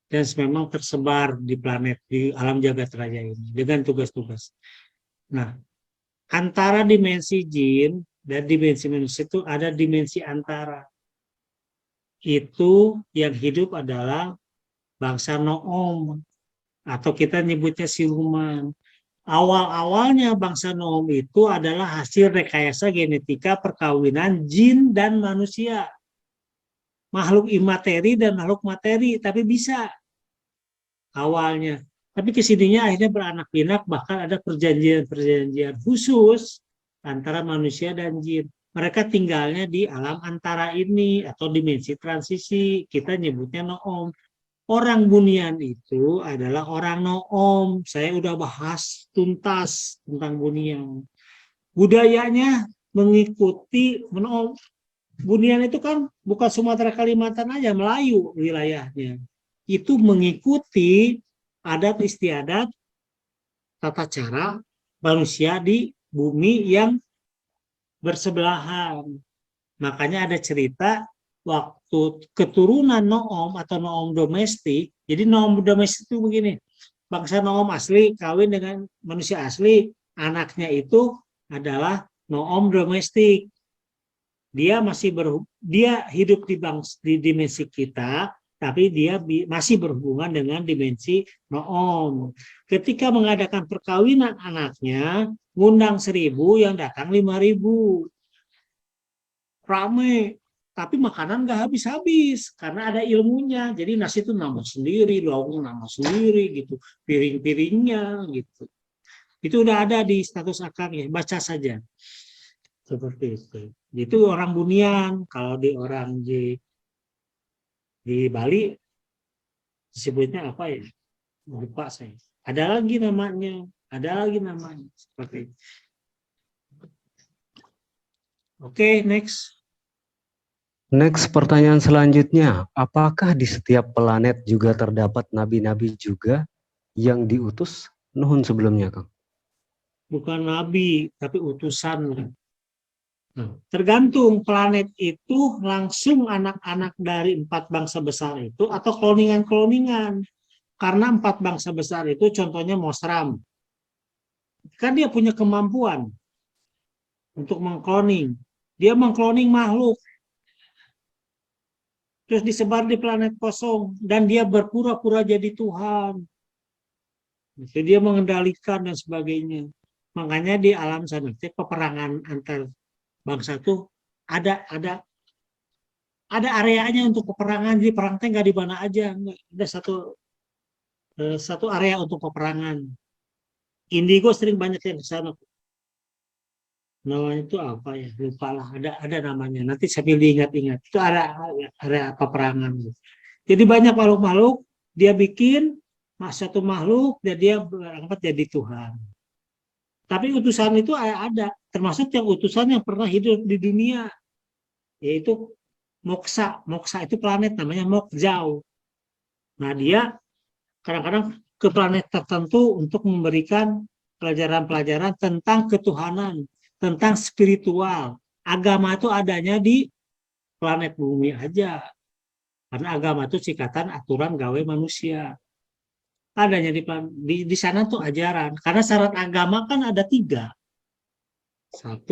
Dan memang tersebar di planet, di alam jagat raya ini dengan tugas-tugas. Nah, Antara dimensi jin dan dimensi manusia itu ada dimensi antara. Itu yang hidup adalah bangsa Noom, atau kita nyebutnya siluman. Awal-awalnya bangsa Noom itu adalah hasil rekayasa genetika perkawinan jin dan manusia. Makhluk imateri dan makhluk materi, tapi bisa awalnya. Tapi kesininya akhirnya beranak pinak, bahkan ada perjanjian-perjanjian khusus antara manusia dan jin. Mereka tinggalnya di alam antara ini atau dimensi transisi. Kita nyebutnya Noom. Orang Bunian itu adalah orang Noom. Saya udah bahas tuntas tentang Bunian. Budayanya mengikuti Noom. Bunian itu kan bukan Sumatera Kalimantan aja, Melayu wilayahnya. Itu mengikuti adat istiadat tata cara manusia di bumi yang bersebelahan. Makanya ada cerita waktu keturunan Noom atau Noom domestik. Jadi Noom domestik itu begini, bangsa Noom asli kawin dengan manusia asli, anaknya itu adalah Noom domestik. Dia hidup di dimensi kita, tapi dia masih berhubungan dengan dimensi Noom. Ketika mengadakan perkawinan anaknya, ngundang 1.000, yang datang 5.000. Rame, tapi makanan nggak habis-habis karena ada ilmunya. Jadi nasi itu nama sendiri, lauknya nama sendiri gitu, piring-piringnya gitu. Itu udah ada di status akangnya, baca saja. Seperti itu. Itu orang Bunian. Kalau di orang di Bali disebutnya apa ya? Lupa saya. Ada lagi namanya. Seperti itu. Oke, next. Next, pertanyaan selanjutnya, apakah di setiap planet juga terdapat nabi-nabi juga yang diutus? Nuhun sebelumnya, Kang. Bukan nabi, tapi utusan. Nah, tergantung planet itu langsung anak-anak dari 4 bangsa besar itu atau kloningan-kloningan. Karena 4 bangsa besar itu contohnya Mosram. Kan dia punya kemampuan untuk mengkloning. Dia mengkloning makhluk. Terus disebar di planet kosong. Dan dia berpura-pura jadi Tuhan. Jadi dia mengendalikan dan sebagainya. Makanya di alam sana peperangan antar bangsa itu ada areanya untuk peperangan. Jadi perang teh nggak di mana aja, ada satu area untuk peperangan. Indigo sering banyak yang ke sana. Namanya itu apa ya? Lupa lah. Ada namanya. Nanti sambil diingat-ingat. Itu area peperangan. Jadi banyak makhluk-makhluk dia bikin satu makhluk dan dia berangkat jadi Tuhan. Tapi utusan itu ada, termasuk yang utusan yang pernah hidup di dunia, yaitu Moksa. Moksa itu planet namanya Mokjau. Nah dia kadang-kadang ke planet tertentu untuk memberikan pelajaran-pelajaran tentang ketuhanan, tentang spiritual. Agama itu adanya di planet bumi aja. Karena agama itu cikatan aturan gawe manusia. Adanya di sana tuh ajaran. Karena syarat agama kan ada 3. 1,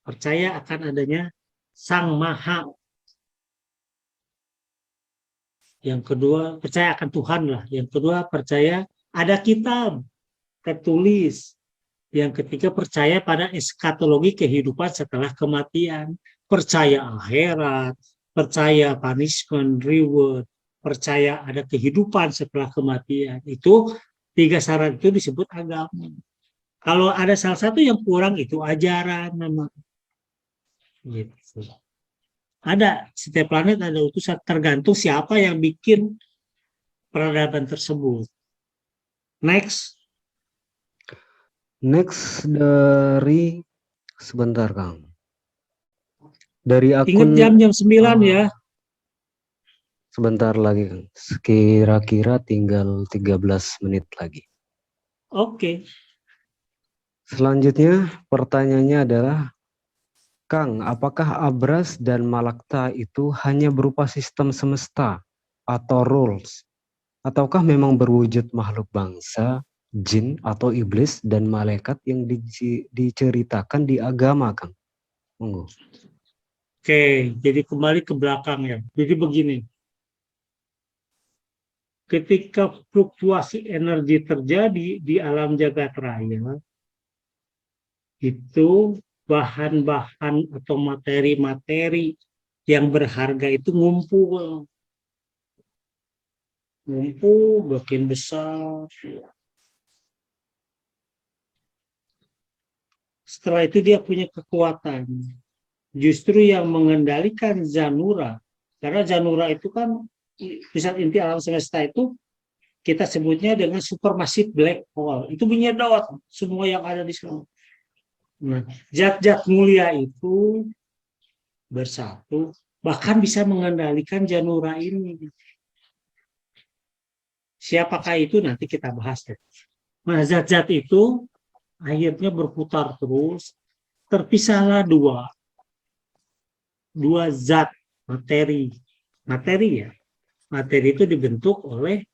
percaya akan adanya Sang Maha. Yang kedua, percaya akan Tuhan lah. Yang kedua, percaya ada kitab tertulis. Yang ketiga, percaya pada eskatologi kehidupan setelah kematian. Percaya akhirat, percaya punishment, reward, percaya ada kehidupan setelah kematian. Itu 3 syarat itu disebut agama. Kalau ada salah satu yang kurang itu ajaran nama. Gitu. Ada, setiap planet ada utusan, tergantung siapa yang bikin peradaban tersebut. Next. Next dari, sebentar Kang. Dari akun. Ingat jam 9 ya. Sebentar lagi Kang. Kira-kira tinggal 13 menit lagi. Oke. Selanjutnya pertanyaannya adalah, Kang, apakah Abras dan Malakta itu hanya berupa sistem semesta atau rules? Ataukah memang berwujud makhluk bangsa jin atau iblis dan malaikat yang diceritakan di agama, Kang? Monggo. Oke, jadi kembali ke belakang ya. Jadi begini, ketika fluktuasi energi terjadi di alam jagat raya, itu bahan-bahan atau materi-materi yang berharga itu ngumpul makin besar. Setelah itu dia punya kekuatan. Justru yang mengendalikan Zanura, karena Zanura itu kan pusat inti alam semesta itu kita sebutnya dengan supermassive black hole. Itu menyedot semua yang ada di sana. Nah, zat-zat mulia itu bersatu, bahkan bisa mengendalikan Zanura ini. Siapakah itu nanti kita bahas. Nah, zat-zat itu akhirnya berputar terus, terpisahlah dua zat materi ya. Materi itu dibentuk oleh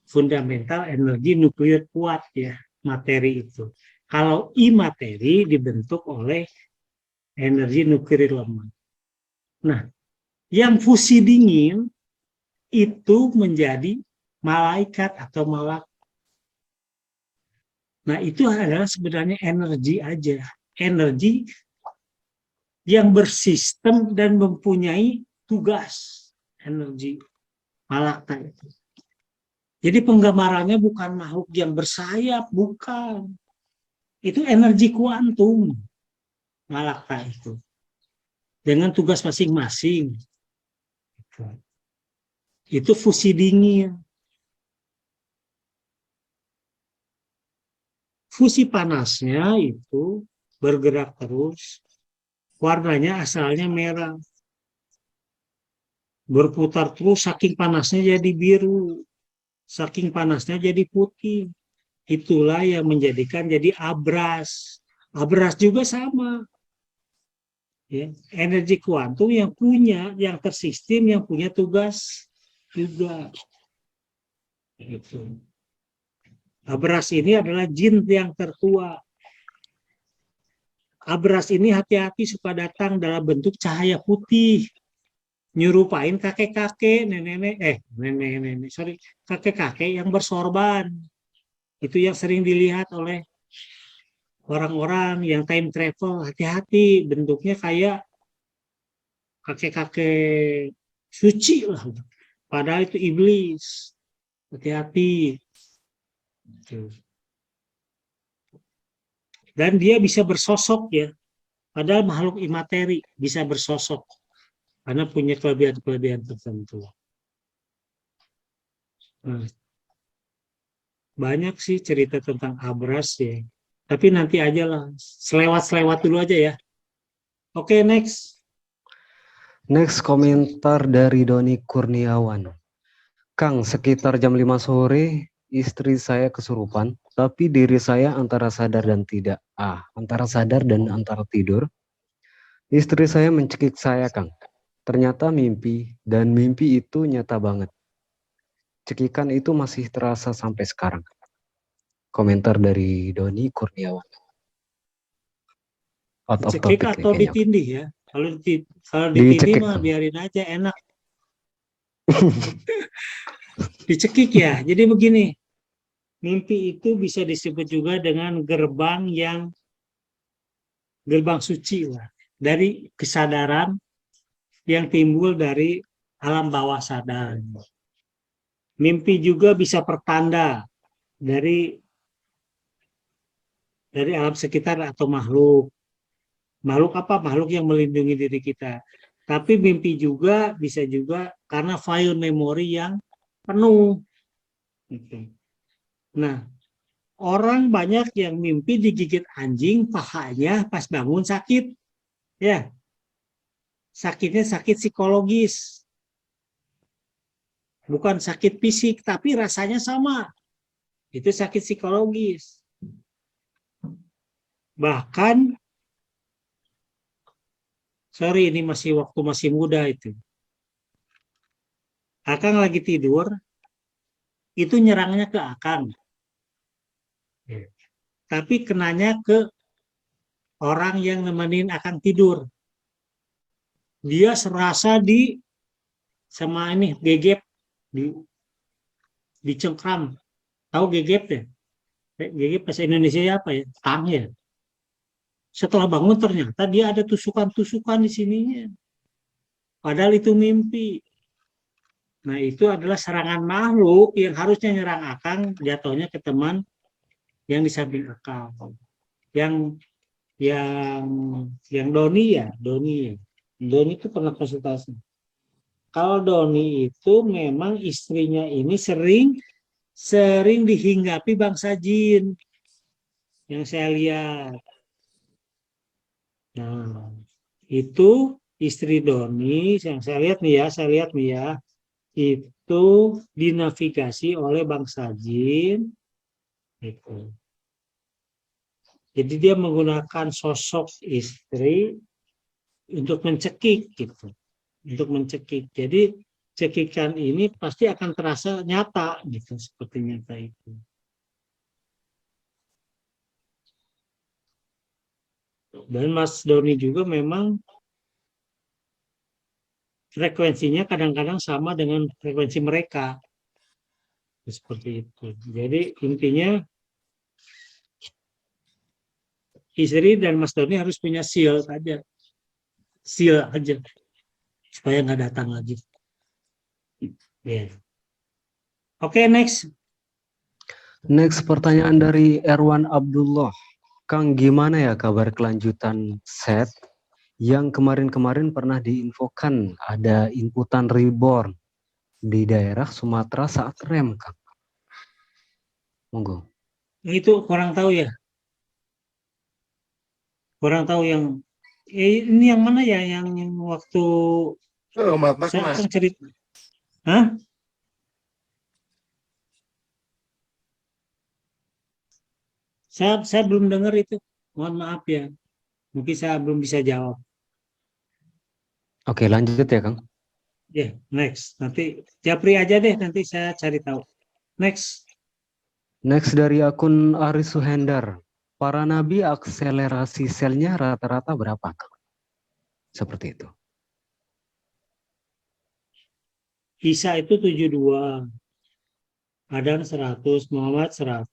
fundamental energi nuklir kuat ya, materi itu. Kalau imateri dibentuk oleh energi nuklir lemah. Nah, yang fusi dingin itu menjadi malaikat atau malak. Nah, itu adalah sebenarnya energi aja. Energi yang bersistem dan mempunyai tugas. Energi malakta itu. Jadi penggambarannya bukan makhluk yang bersayap, bukan. Itu energi kuantum, malakta itu. Dengan tugas masing-masing. Itu fusi dingin. Fusi panasnya itu bergerak terus. Warnanya asalnya merah. Berputar terus, saking panasnya jadi biru. Saking panasnya jadi putih. Itulah yang menjadikan jadi abras. Abras juga sama. Ya, energi kuantum yang tersistem, yang punya tugas juga. Gitu. Abras ini adalah jin yang tertua. Abras ini hati-hati suka datang dalam bentuk cahaya putih. Nyerupain kakek-kakek, kakek-kakek yang bersorban. Itu yang sering dilihat oleh orang-orang yang time travel. Hati-hati, bentuknya kayak kakek-kakek suci lah. Padahal itu iblis. Hati-hati. Dan dia bisa bersosok ya. Padahal makhluk imateri bisa bersosok. Karena punya kelebihan-kelebihan tertentu. Nah, banyak sih cerita tentang Abras ya. Tapi nanti aja lah. Selewat-selewat dulu aja ya. Oke, next. Next komentar dari Doni Kurniawan. Kang, sekitar jam 5 sore istri saya kesurupan, tapi diri saya antara sadar dan tidak. Antara sadar dan antara tidur. Istri saya mencekik saya, Kang. Ternyata mimpi, dan mimpi itu nyata banget. Cekikan itu masih terasa sampai sekarang. Komentar dari Doni Kurniawan. Out of Dicekik topic atau kayaknya. ditindih ya. Kalau ditindih Dicekik, mah Kang. biarin aja, enak. Dicekik ya. Jadi begini. Mimpi itu bisa disebut juga dengan gerbang suci lah. Dari kesadaran yang timbul dari alam bawah sadar. Mimpi juga bisa pertanda dari alam sekitar atau makhluk. Makhluk apa? Makhluk yang melindungi diri kita. Tapi mimpi juga bisa juga karena file memori yang penuh. Nah, orang banyak yang mimpi digigit anjing, pahanya pas bangun sakit. Ya, sakitnya sakit psikologis. Bukan sakit fisik, tapi rasanya sama. Itu sakit psikologis. Bahkan, sorry ini waktu masih muda itu. Akang lagi tidur, itu nyerangnya ke Akang. Ya. Tapi kenanya ke orang yang nemenin akan tidur. Dia serasa sama ini gegep di dicengkram. Tahu gegep ya? Gegep bahasa Indonesia apa ya? Tang ya. Setelah bangun ternyata dia ada tusukan-tusukan di sininya. Padahal itu mimpi. Nah, itu adalah serangan makhluk yang harusnya nyerang akang, jatuhnya ke teman yang di samping akang. Yang yang yang Doni ya, Doni. Doni itu pernah konsultasi. Kalau Doni itu memang istrinya ini sering dihinggapi bangsa jin yang saya lihat. Nah, itu istri Doni yang saya lihat nih ya, itu dinavigasi oleh bangsa jin. Gitu. Jadi dia menggunakan sosok istri untuk mencekik gitu. Untuk mencekik. Jadi cekikan ini pasti akan terasa nyata gitu, seperti nyata itu. Dan Mas Doni juga memang frekuensinya kadang-kadang sama dengan frekuensi mereka. Seperti itu. Jadi intinya istri dan Mas Doni harus punya seal saja. Seal aja. Supaya nggak datang lagi. Yeah. Oke, next. Next pertanyaan dari Erwan Abdullah. Kang, gimana ya kabar kelanjutan set yang kemarin-kemarin pernah diinfokan ada inputan reborn di daerah Sumatera saat rem, Kang? Monggo. Itu kurang tahu ya. Kurang tahu yang ini yang mana ya, yang waktu saya akan cerita. Hah? Saya belum dengar itu. Mohon maaf ya. Mungkin saya belum bisa jawab. Oke, lanjut ya, Kang. Ya, next. Nanti Japri aja deh, nanti saya cari tahu. Next. Next dari akun Aris Suhendar. Para nabi akselerasi selnya rata-rata berapa, Kang? Seperti itu. Isa itu 72. Adan 100, Muhammad 100.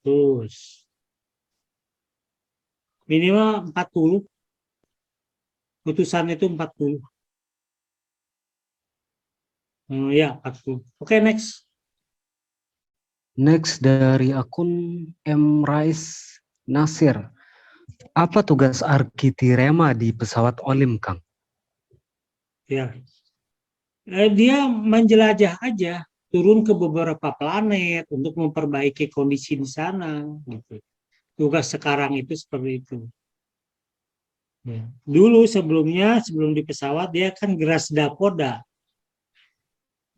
Minimal 40. Putusan itu 40. Ya, 40. Oke, next. Next dari akun M. Rais Nasir. Apa tugas Arkitirema di pesawat Olim, Kang? Ya. Dia menjelajah aja, turun ke beberapa planet untuk memperbaiki kondisi di sana. Gitu. Tugas sekarang itu seperti itu. Ya. Dulu sebelum di pesawat dia kan Grasdapoda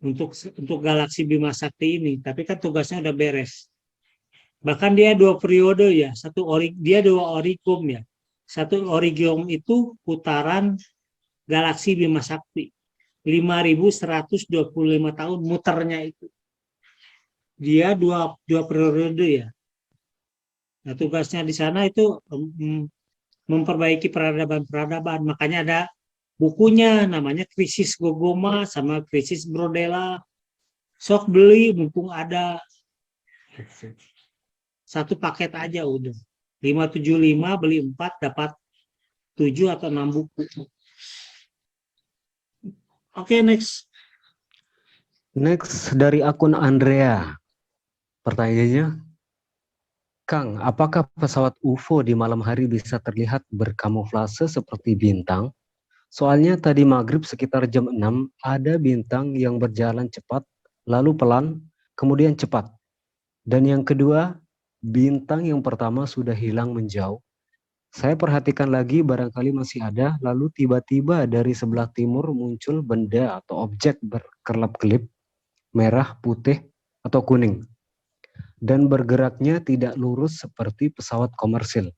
untuk galaksi Bima Sakti ini, tapi kan tugasnya udah beres. Bahkan dia 2 periode ya, dia 2 origum ya. Satu origum itu putaran galaksi Bima Sakti. 5.125 tahun muternya itu. Dia dua periode ya. Nah, tugasnya di sana itu memperbaiki peradaban-peradaban. Makanya ada bukunya namanya Krisis Gogoma sama Krisis Brodela. Sok beli mumpung ada. Satu paket aja udah. 575 beli 4 dapat 7 atau 6 buku. Oke, next. Next dari akun Andrea. Pertanyaannya, Kang, apakah pesawat UFO di malam hari bisa terlihat berkamuflase seperti bintang? Soalnya tadi maghrib sekitar jam 6 ada bintang yang berjalan cepat, lalu pelan, kemudian cepat. Dan yang kedua, bintang yang pertama sudah hilang menjauh. Saya perhatikan lagi barangkali masih ada, lalu tiba-tiba dari sebelah timur muncul benda atau objek berkelap-kelip, merah, putih, atau kuning. Dan bergeraknya tidak lurus seperti pesawat komersil.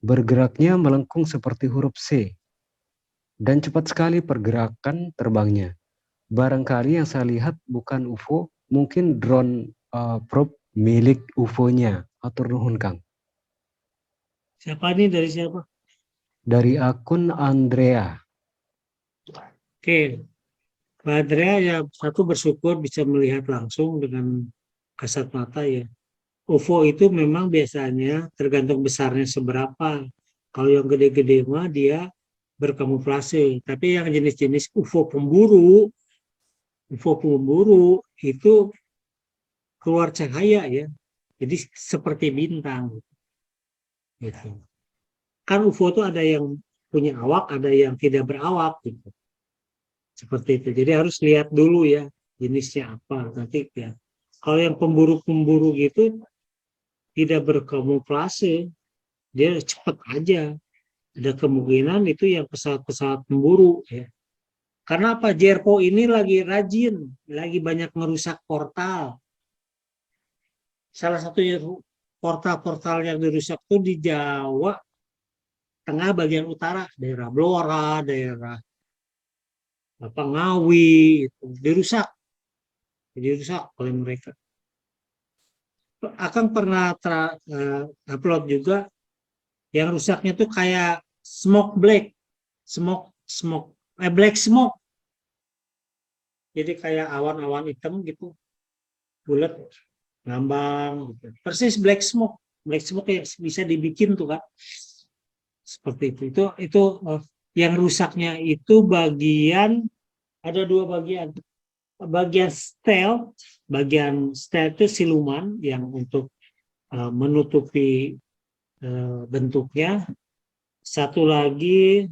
Bergeraknya melengkung seperti huruf C. Dan cepat sekali pergerakan terbangnya. Barangkali yang saya lihat bukan UFO, mungkin drone probe milik UFO-nya. Atur nuhun, Kang. Siapa nih, dari siapa? Dari akun Andrea. Oke, Mbak Andrea ya, satu bersyukur bisa melihat langsung dengan kasat mata ya. UFO itu memang biasanya tergantung besarnya seberapa. Kalau yang gede-gede mah dia berkamuflase. Tapi yang jenis-jenis UFO pemburu itu keluar cahaya ya. Jadi seperti bintang gitu. Kan UFO itu ada yang punya awak, ada yang tidak berawak gitu. Seperti itu. Jadi harus lihat dulu ya jenisnya apa nanti ya. Kalau yang pemburu-pemburu gitu tidak berkamuflase, dia cepat aja. Ada kemungkinan itu yang pesawat-pesawat pemburu ya. Karena apa? Jerpo ini lagi rajin, lagi banyak merusak portal. Salah satu portal-portal yang dirusak itu di Jawa Tengah bagian utara, daerah Blora, daerah Ngawi, itu dirusak oleh mereka. Akan pernah upload juga yang rusaknya tuh kayak black smoke. Jadi kayak awan-awan hitam gitu, bulat, ngambang gitu. Persis black smoke. Black smoke ya bisa dibikin tuh kan. Seperti itu. Itu yang rusaknya itu ada dua bagian. Bagian stealth itu siluman yang untuk menutupi bentuknya. Satu lagi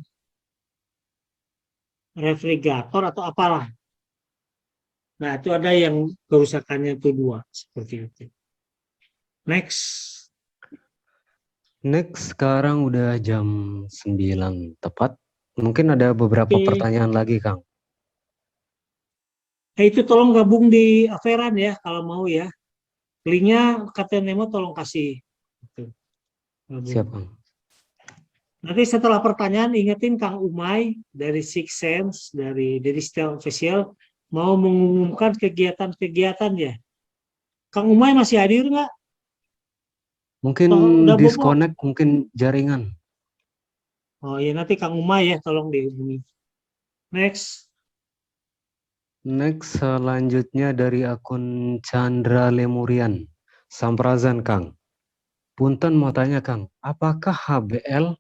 refrigerator atau apalah. Nah, itu ada yang kerusakannya itu dua, seperti itu. Next. Sekarang udah jam 9 tepat. Mungkin ada beberapa Oke. pertanyaan lagi, Kang. Itu tolong gabung di Averan ya, kalau mau ya. Linknya Kapten Nemo tolong kasih. Siap, Kang. Nanti setelah pertanyaan ingetin Kang Umay dari Six Sense, dari Digital Official, mau mengumumkan kegiatan-kegiatan ya. Kang Umay masih hadir nggak? Mungkin Udah bobo? disconnect, mungkin jaringan. Oh ya, nanti Kang Umay ya, tolong dihubungi. Next. Selanjutnya dari akun Chandra Lemurian. Samprazan, Kang. Punten mau tanya, Kang, apakah HBL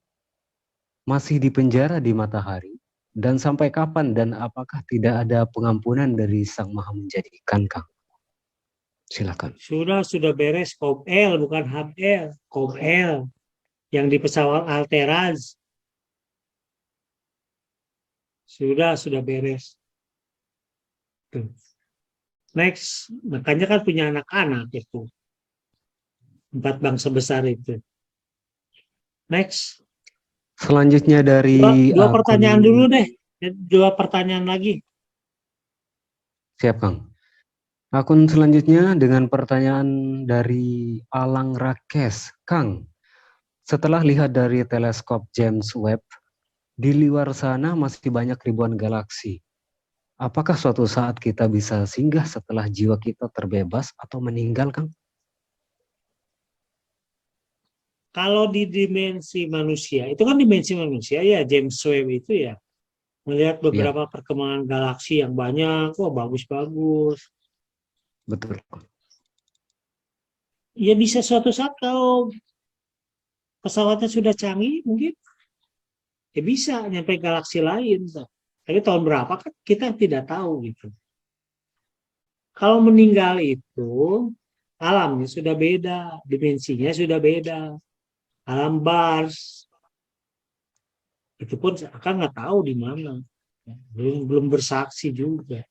masih dipenjara di Matahari? Dan sampai kapan dan apakah tidak ada pengampunan dari Sang Maha Menjadikan, Kang? Silakan. Sudah beres Kop L, bukan HBL. Kop L yang di pesawat Alteraz. Sudah beres. Next, makanya kan punya anak-anak itu. 4 bangsa besar itu. Next. Selanjutnya dari Dua akun... pertanyaan dulu deh. 2 pertanyaan lagi. Siap, Kang. Akun selanjutnya dengan pertanyaan dari Alang Rakes. Kang, setelah lihat dari teleskop James Webb, di luar sana masih banyak ribuan galaksi. Apakah suatu saat kita bisa singgah setelah jiwa kita terbebas atau meninggal, Kang? Kalau di dimensi manusia, itu kan dimensi manusia ya, James Webb itu ya. Melihat beberapa perkembangan galaksi yang banyak, wah bagus-bagus. Betul. Ya bisa suatu saat kalau pesawatnya sudah canggih, mungkin ya bisa nyampe galaksi lain. Tapi tahun berapa kan kita tidak tahu gitu. Kalau meninggal itu, alamnya sudah beda, dimensinya sudah beda. Alam bars, itu pun akan nggak tahu di mana. Belum bersaksi juga.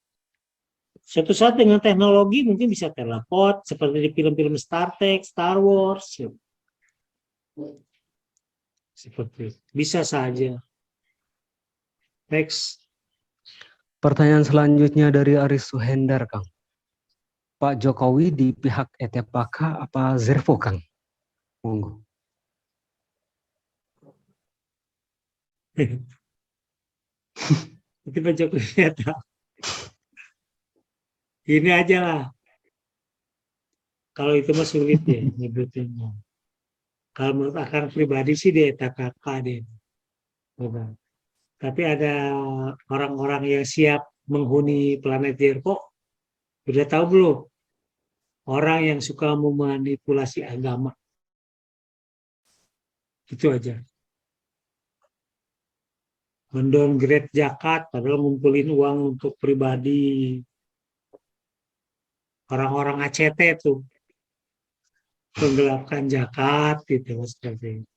Suatu saat dengan teknologi mungkin bisa teleport seperti di film-film Star Trek, Star Wars. Seperti itu. Bisa saja. Next. Pertanyaan selanjutnya dari Aris Suhendar, Kang. Pak Jokowi di pihak ETPK apa Zervo, Kang? Monggo. Itu Pak Jokowi tahu. Ini aja lah. Kalau itu mah sulit ya nyebutnya. Kalau menurut akang pribadi sih dia eta kakak dia. Bukan. Tapi ada orang-orang yang siap menghuni planet Jericho. Udah tahu belum? Orang yang suka memanipulasi agama. Itu aja. Mendowngrade zakat, padahal ngumpulin uang untuk pribadi. Orang-orang ACT tuh. Menggelapkan zakat, gitu. Seperti itu.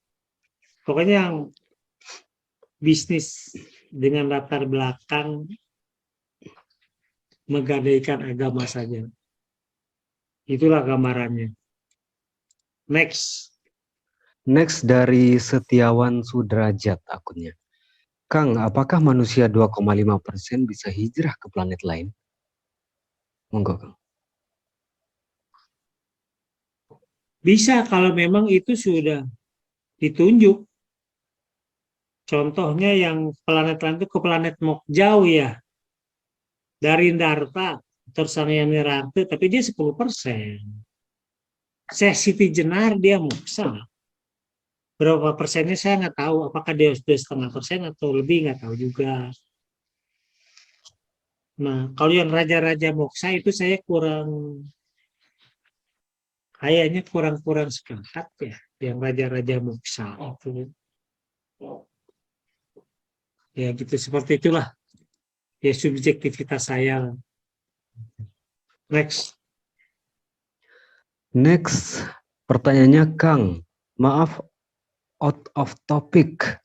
Pokoknya yang bisnis dengan latar belakang menggadaikan agama saja. Itulah gambarannya. Next. Next dari Setiawan Sudrajat akunnya. Kang, apakah manusia 2,5% bisa hijrah ke planet lain? Monggo, Kang. Bisa kalau memang itu sudah ditunjuk. Contohnya yang planet lain itu ke planet Mokjau ya. Dari Darta, terus yang Nirarte, tapi dia 10%. Saya Siti Jenar dia moksa. Berapa persennya saya nggak tahu. Apakah dia sudah 0,5% atau lebih nggak tahu juga. Nah, kalau yang raja-raja moksa itu saya kayaknya kurang sepakat ya. Yang raja-raja moksa itu. Ya gitu, seperti itulah. Ya subjektivitas saya. Next. Next, pertanyaannya Kang. Maaf, out of topic.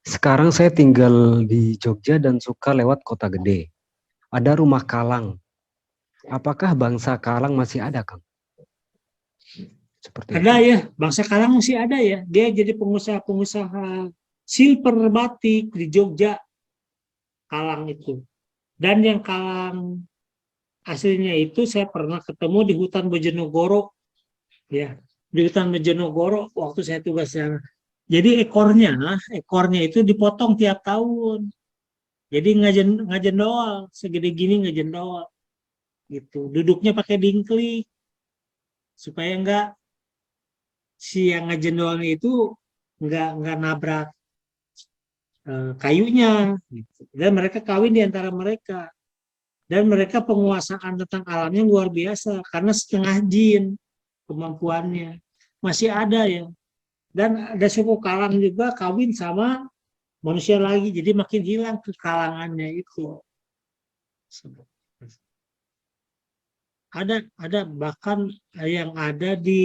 Sekarang saya tinggal di Jogja dan suka lewat kota gede. Ada rumah Kalang. Apakah bangsa Kalang masih ada, Kang? Seperti Ada itu. ya, bangsa Kalang masih ada ya. Dia jadi pengusaha-pengusaha silver batik di Jogja, Kalang itu. Dan yang Kalang aslinya itu saya pernah ketemu di hutan Bojonegoro, ya. Di hutan Bojonegoro waktu saya tugas sana. Jadi ekornya itu dipotong tiap tahun. Jadi ngajen doang, segede gini ngajen doang. Gitu. Duduknya pakai dingklik supaya enggak si yang ngajen doang itu enggak nabrak kayunya gitu. Dan mereka kawin di antara mereka dan mereka penguasaan tentang alamnya luar biasa karena setengah jin kemampuannya masih ada ya, dan ada suku Kalang juga kawin sama manusia lagi jadi makin hilang kekalangannya itu. Ada bahkan yang ada di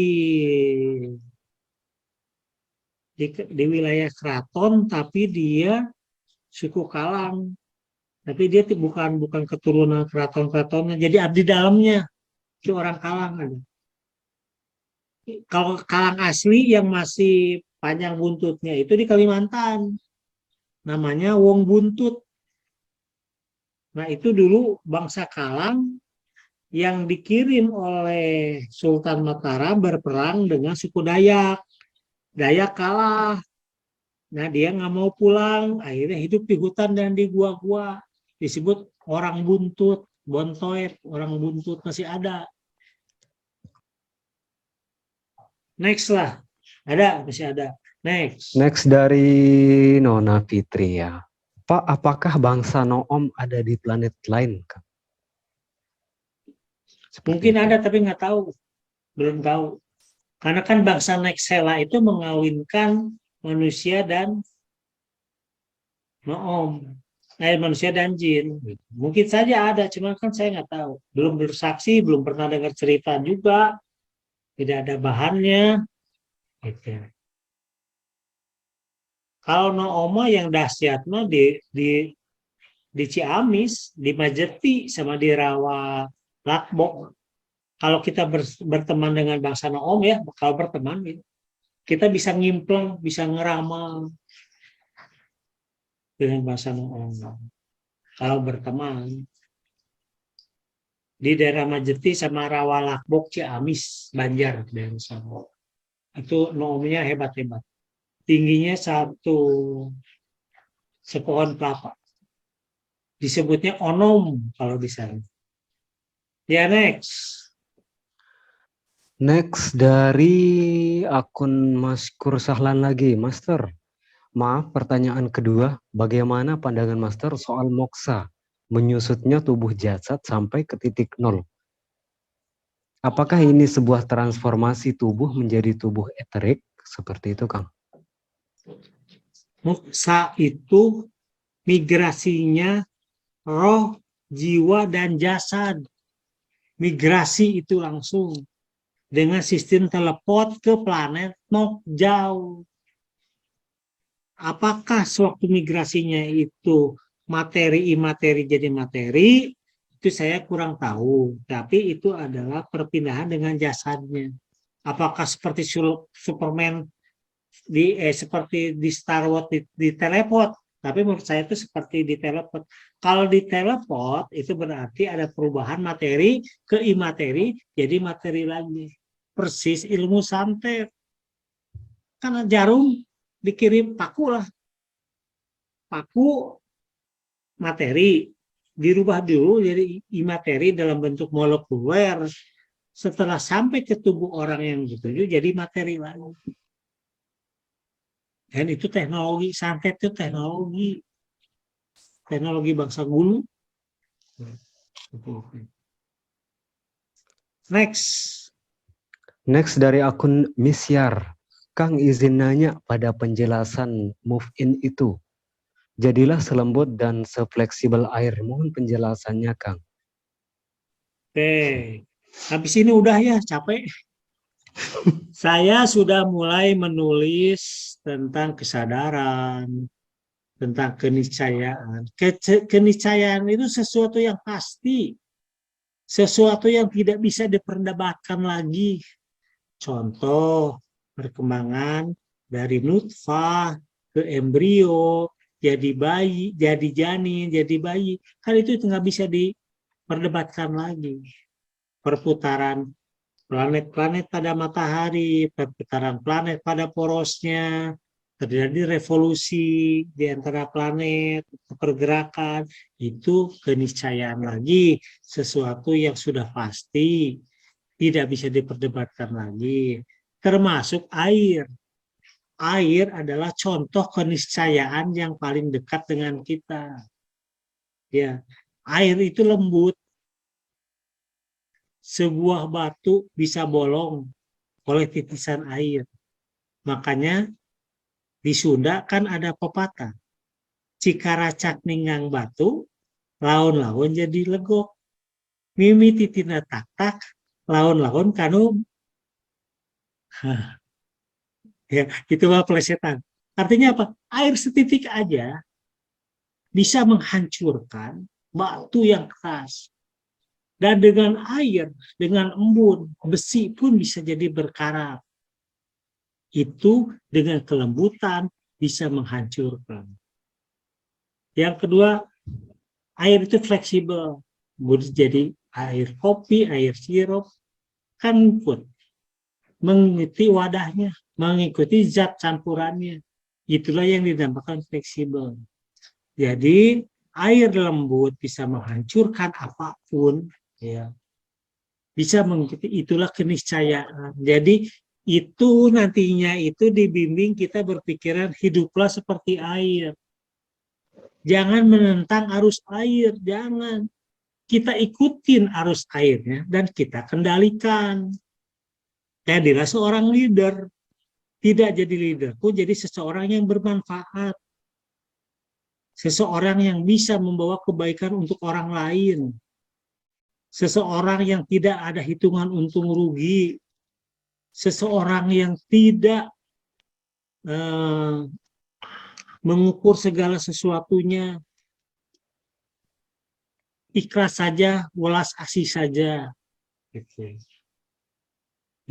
wilayah keraton tapi dia suku Kalang. Tapi dia bukan keturunan keraton-keratonnya. Jadi abdi dalamnya itu orang Kalang ada. Kalau Kalang asli yang masih panjang buntutnya itu di Kalimantan. Namanya Wong Buntut. Nah itu dulu bangsa Kalang yang dikirim oleh Sultan Mataram berperang dengan suku Dayak. Dayak kalah. Nah dia nggak mau pulang. Akhirnya hidup di hutan dan di gua-gua. Disebut orang buntut, bontoet, orang buntut masih ada. Next lah, masih ada. Next. Next dari Nona Fitri ya. Pak, apakah bangsa Noom ada di planet lain, Kang? Seperti Mungkin itu. ada tapi nggak tahu, belum tahu. Karena kan bangsa Nexela itu mengawinkan manusia dan Noom. Manusia dan jin. Mungkin saja ada, cuma kan saya nggak tahu. Belum bersaksi, belum pernah dengar cerita juga. Tidak ada bahannya. Gitu. Kalau Nooma yang dahsyat mah di Ciamis, di Majeti, sama di Rawa Lakbok. Kalau kita berteman dengan bangsa Noom ya, kalau berteman kita bisa ngimpleng, bisa ngeramal dengan bahasa Noom. Kalau berteman di daerah Majeti sama Rawa Lakbok, Ciamis, Banjar daerah sana. Itu Noomnya hebat-hebat. Tingginya sepohon kelapa. Disebutnya onom kalau di sana. Ya next. Next dari akun Mas Kursahlan lagi, Master. Maaf, pertanyaan kedua, bagaimana pandangan Master soal moksa, menyusutnya tubuh jasad sampai ke titik nol? Apakah ini sebuah transformasi tubuh menjadi tubuh eterik? Seperti itu, Kang. Moksa itu migrasinya roh, jiwa, dan jasad. Migrasi itu langsung dengan sistem teleport ke planet jauh. Apakah sewaktu migrasinya itu materi imateri jadi materi, itu saya kurang tahu. Tapi itu adalah perpindahan dengan jasadnya. Apakah seperti Superman seperti di Star Wars di teleport? Tapi menurut saya itu seperti di teleport. Kalau di teleport itu berarti ada perubahan materi ke imateri jadi materi lagi. Persis ilmu santet. Karena jarum dikirim paku lah. Paku materi dirubah dulu jadi imateri dalam bentuk molekuler. Setelah sampai ke tubuh orang yang dituju jadi materi lagi. Dan itu teknologi, santet itu teknologi bangsa dulu. Next dari akun Misyar. Kang izin nanya pada penjelasan move in itu. Jadilah selembut dan sefleksibel air. Mohon penjelasannya, Kang. Oke, habis ini udah ya, capek. Saya sudah mulai menulis tentang kesadaran, tentang keniscayaan. Keniscayaan itu sesuatu yang pasti, sesuatu yang tidak bisa diperdebatkan lagi. Contoh, perkembangan dari nutfah ke embrio, jadi bayi, jadi janin, jadi bayi. Kan itu nggak bisa diperdebatkan lagi. Perputaran planet-planet pada matahari, perputaran planet pada porosnya, terjadi revolusi di antara planet, pergerakan, itu keniscayaan lagi, sesuatu yang sudah pasti, tidak bisa diperdebatkan lagi, termasuk air. Air adalah contoh keniscayaan yang paling dekat dengan kita. Ya, air itu lembut. Sebuah batu bisa bolong oleh titisan air. Makanya di Sunda kan ada pepatah. Cikaracak ninggang batu, laun-laun jadi legok. Mimi titina tak-tak, laun-laun kanu. Ya, itu mah plesetan. Artinya apa? Air setitik aja bisa menghancurkan batu yang keras. Dan dengan air, dengan embun, besi pun bisa jadi berkarat. Itu dengan kelembutan bisa menghancurkan. Yang kedua, air itu fleksibel. Jadi air kopi, air sirup, kan pun mengikuti wadahnya, mengikuti zat campurannya. Itulah yang dinamakan fleksibel. Jadi air lembut bisa menghancurkan apapun, ya, bisa mengikuti, itulah keniscayaan. Jadi itu nantinya itu dibimbing kita berpikiran hiduplah seperti air. Jangan menentang arus air, jangan. Kita ikutin arus airnya dan kita kendalikan. Jadilah seorang leader. Tidak jadi leaderku, jadi seseorang yang bermanfaat. Seseorang yang bisa membawa kebaikan untuk orang lain. Seseorang yang tidak ada hitungan untung rugi. Seseorang yang tidak mengukur segala sesuatunya. Ikhlas saja, welas asih saja. Gitu.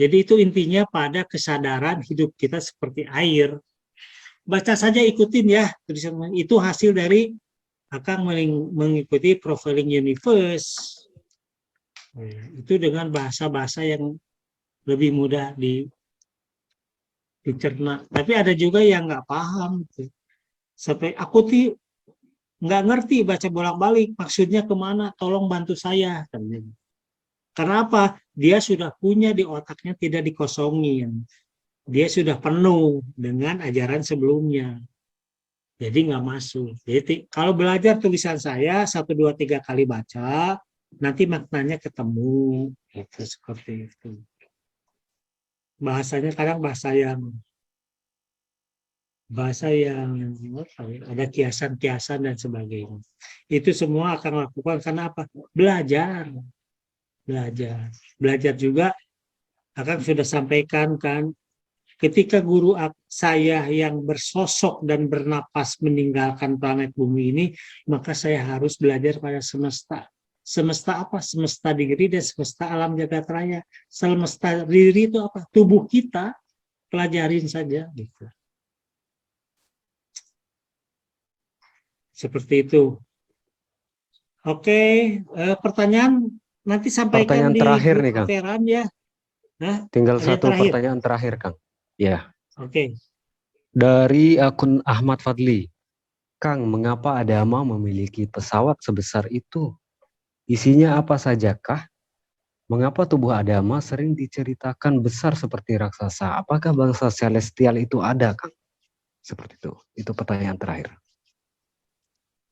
Jadi itu intinya pada kesadaran hidup kita seperti air. Baca saja, ikutin ya. Itu hasil dari Akang mengikuti Profiling Universe. Itu dengan bahasa-bahasa yang lebih mudah dicerna. Tapi ada juga yang nggak paham. Sampai aku nggak ngerti baca bolak-balik. Maksudnya kemana? Tolong bantu saya. Karena apa? Dia sudah punya di otaknya, tidak dikosongin. Dia sudah penuh dengan ajaran sebelumnya. Jadi nggak masuk. Jadi kalau belajar tulisan saya 1, 2, 3 kali baca, nanti maknanya ketemu. Itu seperti itu. Bahasanya kadang bahasa yang ada kiasan-kiasan dan sebagainya. Itu semua akan lakukan karena apa? Belajar. Belajar juga akan sudah sampaikan kan, ketika guru saya yang bersosok dan bernapas meninggalkan planet bumi ini, maka saya harus belajar pada semesta. Semesta apa? Semesta diri dan semesta alam jagat raya. Semesta diri itu apa? Tubuh kita. Pelajarin saja gitu. Seperti itu. Oke, pertanyaan nanti sampaikan Pertanyaan di terakhir grup nih, Kang. veteran ya. Nah, Tinggal ada satu terakhir. pertanyaan terakhir, Kang. Ya. Oke. Dari akun Ahmad Fadli. Kang, mengapa Adama memiliki pesawat sebesar itu? Isinya apa sajakah? Mengapa tubuh Adama sering diceritakan besar seperti raksasa? Apakah bangsa celestial itu ada, Kang? Seperti itu. Itu pertanyaan terakhir.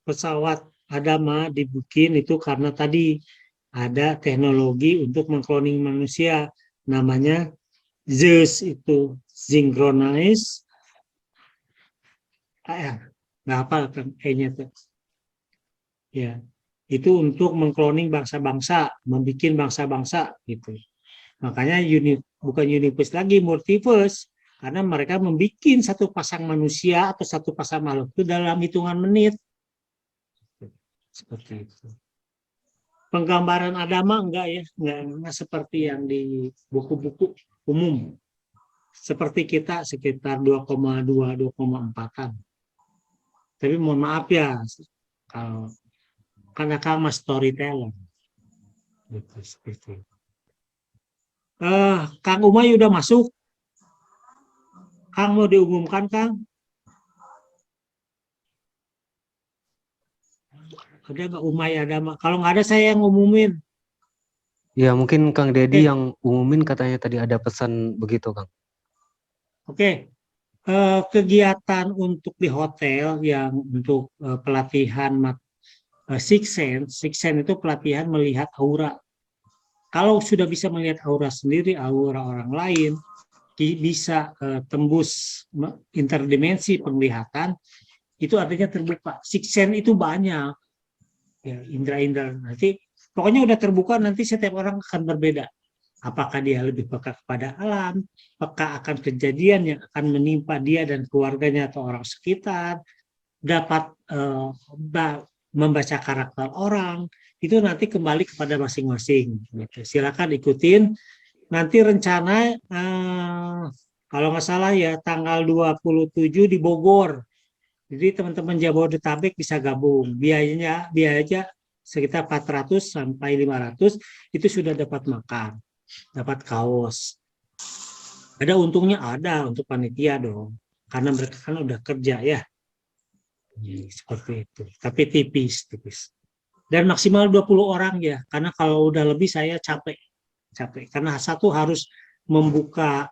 Pesawat Adama dibikin itu karena tadi ada teknologi untuk mengkloning manusia, namanya Zeus itu synchronize nggak apa kan E-nya tuh ya, itu untuk mengkloning bangsa-bangsa, membikin bangsa-bangsa gitu. Makanya bukan universe lagi, multiverse, karena mereka membikin satu pasang manusia atau satu pasang makhluk itu dalam hitungan menit. Seperti itu. Penggambaran Adama enggak ya, enggak seperti yang di buku-buku umum. Seperti kita sekitar 2,2-2,4-an. Tapi mohon maaf ya, kalau karena kamu storyteller. Gitu, seperti itu. Kang Umay udah masuk. Kang mau diumumkan, Kang? Ada nggak Umay Adama? Kalau nggak ada saya yang ngumumin. Ya, mungkin Kang Dedi Oke. yang umumin katanya tadi ada pesan begitu, Kang. Oke. Kegiatan untuk di hotel yang untuk pelatihan Six Sense. Six Sense itu pelatihan melihat aura. Kalau sudah bisa melihat aura sendiri, aura orang lain, bisa tembus interdimensi penglihatan, itu artinya terbuka. Six Sense itu banyak. Ya, indra-indra nanti pokoknya udah terbuka, nanti setiap orang akan berbeda. Apakah dia lebih peka kepada alam, peka akan kejadian yang akan menimpa dia dan keluarganya atau orang sekitar, dapat membaca karakter orang, itu nanti kembali kepada masing-masing. Gitu. Silakan ikutin. Nanti rencana kalau nggak salah ya tanggal 27 di Bogor. Jadi teman-teman Jabodetabek bisa gabung. Biaya sekitar 400 sampai 500, itu sudah dapat makan, dapat kaos. Ada untungnya, ada untuk panitia dong. Karena mereka kan udah kerja ya. Seperti itu. Tapi tipis. Dan maksimal 20 orang ya. Karena kalau udah lebih saya capek. Karena satu harus membuka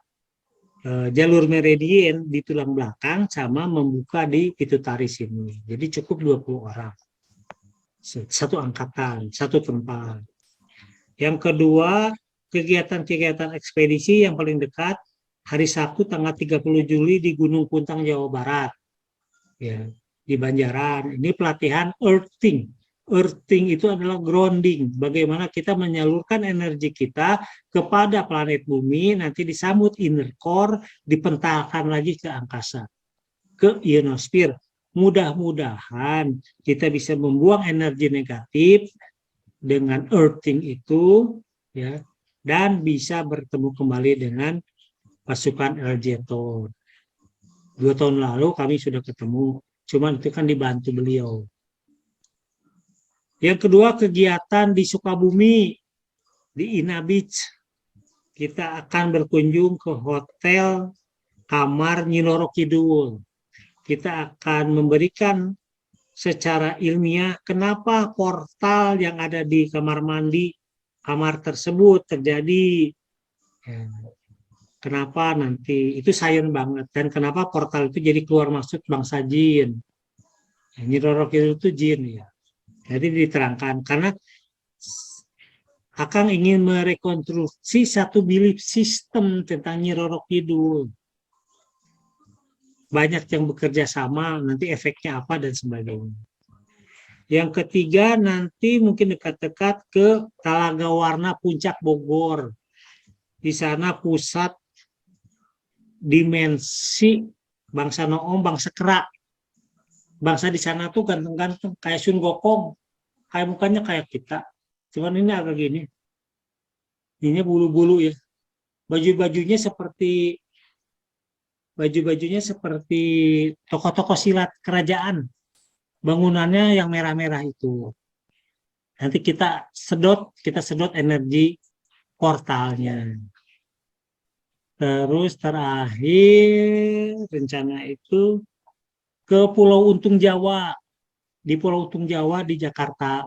jalur meridien di tulang belakang sama membuka di pituitari sini. Jadi cukup 20 orang. Satu angkatan, satu tempat. Yang kedua, kegiatan-kegiatan ekspedisi yang paling dekat hari Sabtu tanggal 30 Juli di Gunung Puntang, Jawa Barat. Ya, di Banjaran. Ini pelatihan earthing. Earthing itu adalah grounding. Bagaimana kita menyalurkan energi kita kepada planet bumi, nanti disambut inner core, dipentalkan lagi ke angkasa, ke ionosfer. Mudah-mudahan kita bisa membuang energi negatif dengan earthing itu, ya, dan bisa bertemu kembali dengan pasukan Eljeton. 2 tahun lalu kami sudah ketemu, cuman itu kan dibantu beliau. Yang kedua, kegiatan di Sukabumi, di Ina Beach. Kita akan berkunjung ke hotel kamar Nyi Roro Kidul. Kita akan memberikan secara ilmiah kenapa portal yang ada di kamar mandi kamar tersebut terjadi. Ya. Kenapa nanti itu sains banget, dan kenapa portal itu jadi keluar masuk bangsa jin. Ya, Nyi Roro Kidul itu jin ya. Jadi diterangkan karena Akang ingin merekonstruksi satu belief system tentang Nyi Roro Kidul. Banyak yang bekerja sama, nanti efeknya apa dan sebagainya. Yang ketiga nanti mungkin dekat-dekat ke Talaga Warna Puncak Bogor. Di sana pusat dimensi bangsa Noong, bangsa Kera. Bangsa di sana tuh ganteng-ganteng, kayak Sun Gokong. Kayak mukanya kayak kita. Cuman ini agak gini. Ini bulu-bulu ya. Baju-bajunya seperti tokoh-tokoh silat kerajaan. Bangunannya yang merah-merah itu. Nanti kita sedot energi portalnya. Terus terakhir rencana itu ke Pulau Untung Jawa. Di Pulau Untung Jawa di Jakarta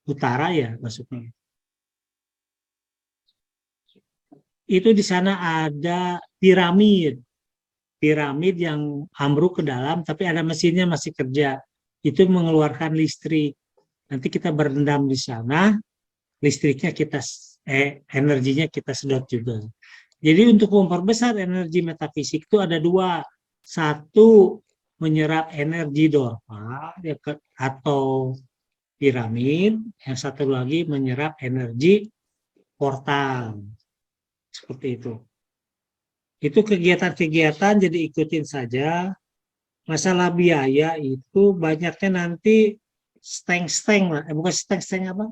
Utara ya maksudnya. Itu di sana ada piramid yang ambruk ke dalam, tapi ada mesinnya masih kerja. Itu mengeluarkan listrik. Nanti kita berendam di sana, listriknya energinya kita sedot juga. Jadi untuk memperbesar energi metafisik itu ada dua. Satu, menyerap energi Dorpa atau piramid. Yang satu lagi menyerap energi portal. Seperti itu. Itu kegiatan-kegiatan, jadi ikutin saja. Masalah biaya itu banyaknya nanti steng-steng lah. Bukan steng-steng apa?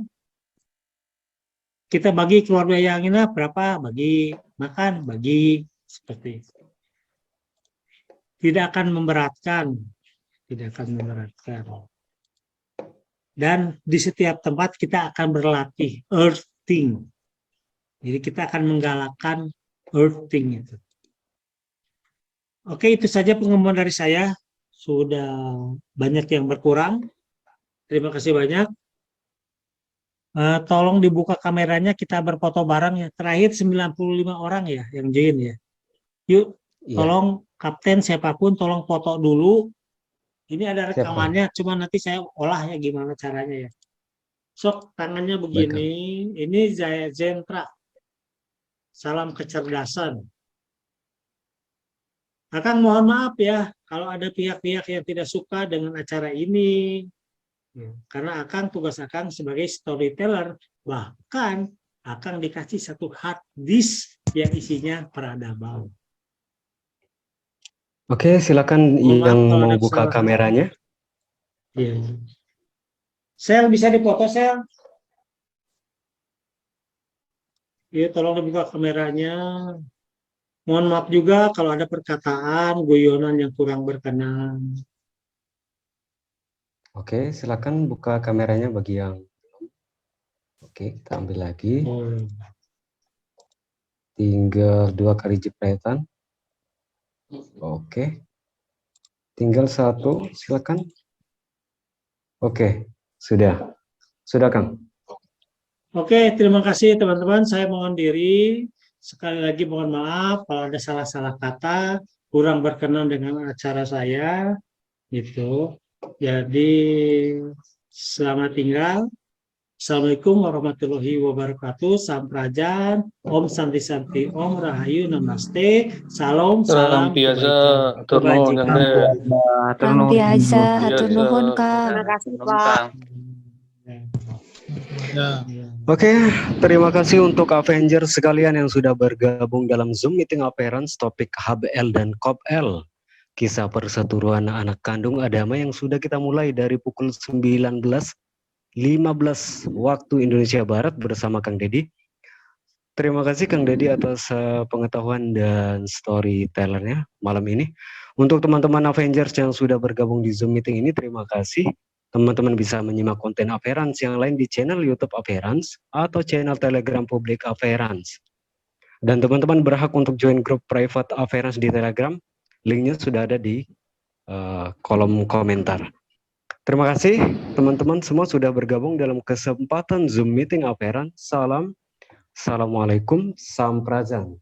Kita bagi keluarga yang ini berapa, bagi makan, bagi seperti itu. Tidak akan memberatkan. Dan di setiap tempat kita akan berlatih earthing. Jadi kita akan menggalakkan earthing itu. Oke, itu saja pengumuman dari saya. Sudah banyak yang berkurang. Terima kasih banyak. Tolong dibuka kameranya, kita berfoto bareng ya. Terakhir 95 orang ya yang join ya. Yuk, tolong kapten siapapun tolong foto dulu. Ini ada rekamannya, cuma nanti saya olah ya gimana caranya ya. Sok, tangannya begini. Ini Zaya Zentra. Salam kecerdasan. Akang mohon maaf ya kalau ada pihak-pihak yang tidak suka dengan acara ini. Karena tugas Akang sebagai storyteller, bahkan Akang dikasih satu hard disk yang isinya peradaban. Oke, silakan yang mau buka kameranya. Iya. Sel, bisa dipoto, Sel? Iya, tolong dibuka kameranya. Mohon maaf juga kalau ada perkataan, guyonan yang kurang berkenan. Oke, silakan buka kameranya bagi yang belum. Oke, kita ambil lagi. Tinggal 2 kali jepretan. Oke. Tinggal 1, silakan. Oke, sudah. Sudah, Kang. Oke, terima kasih teman-teman. Saya mohon diri. Sekali lagi mohon maaf kalau ada salah-salah kata, kurang berkenan dengan acara saya. Gitu. Jadi, selamat tinggal. Assalamualaikum warahmatullahi wabarakatuh. Samprajan, Om Santi Santi, Om Rahayu, Namaste, Salam, Salam biasa, turun yang Salam biasa, hatur nuhun Kang. Terima kasih Pak. Oke, terima kasih untuk Avengers sekalian yang sudah bergabung dalam Zoom Meeting Appearance topik HBL dan KOPL. Kisah perseteruan anak kandung Adama yang sudah kita mulai dari pukul 19.15 waktu Indonesia Barat bersama Kang Dedi. Terima kasih Kang Dedi atas pengetahuan dan storytellernya malam ini. Untuk teman-teman Avengers yang sudah bergabung di Zoom Meeting ini, terima kasih. Teman-teman bisa menyimak konten Appearance yang lain di channel YouTube Appearance atau channel Telegram Publik Appearance. Dan teman-teman berhak untuk join grup private Appearance di Telegram. Linknya sudah ada di kolom komentar. Terima kasih teman-teman semua sudah bergabung dalam kesempatan Zoom meeting Aperan. Salam. Assalamualaikum. Samprazan.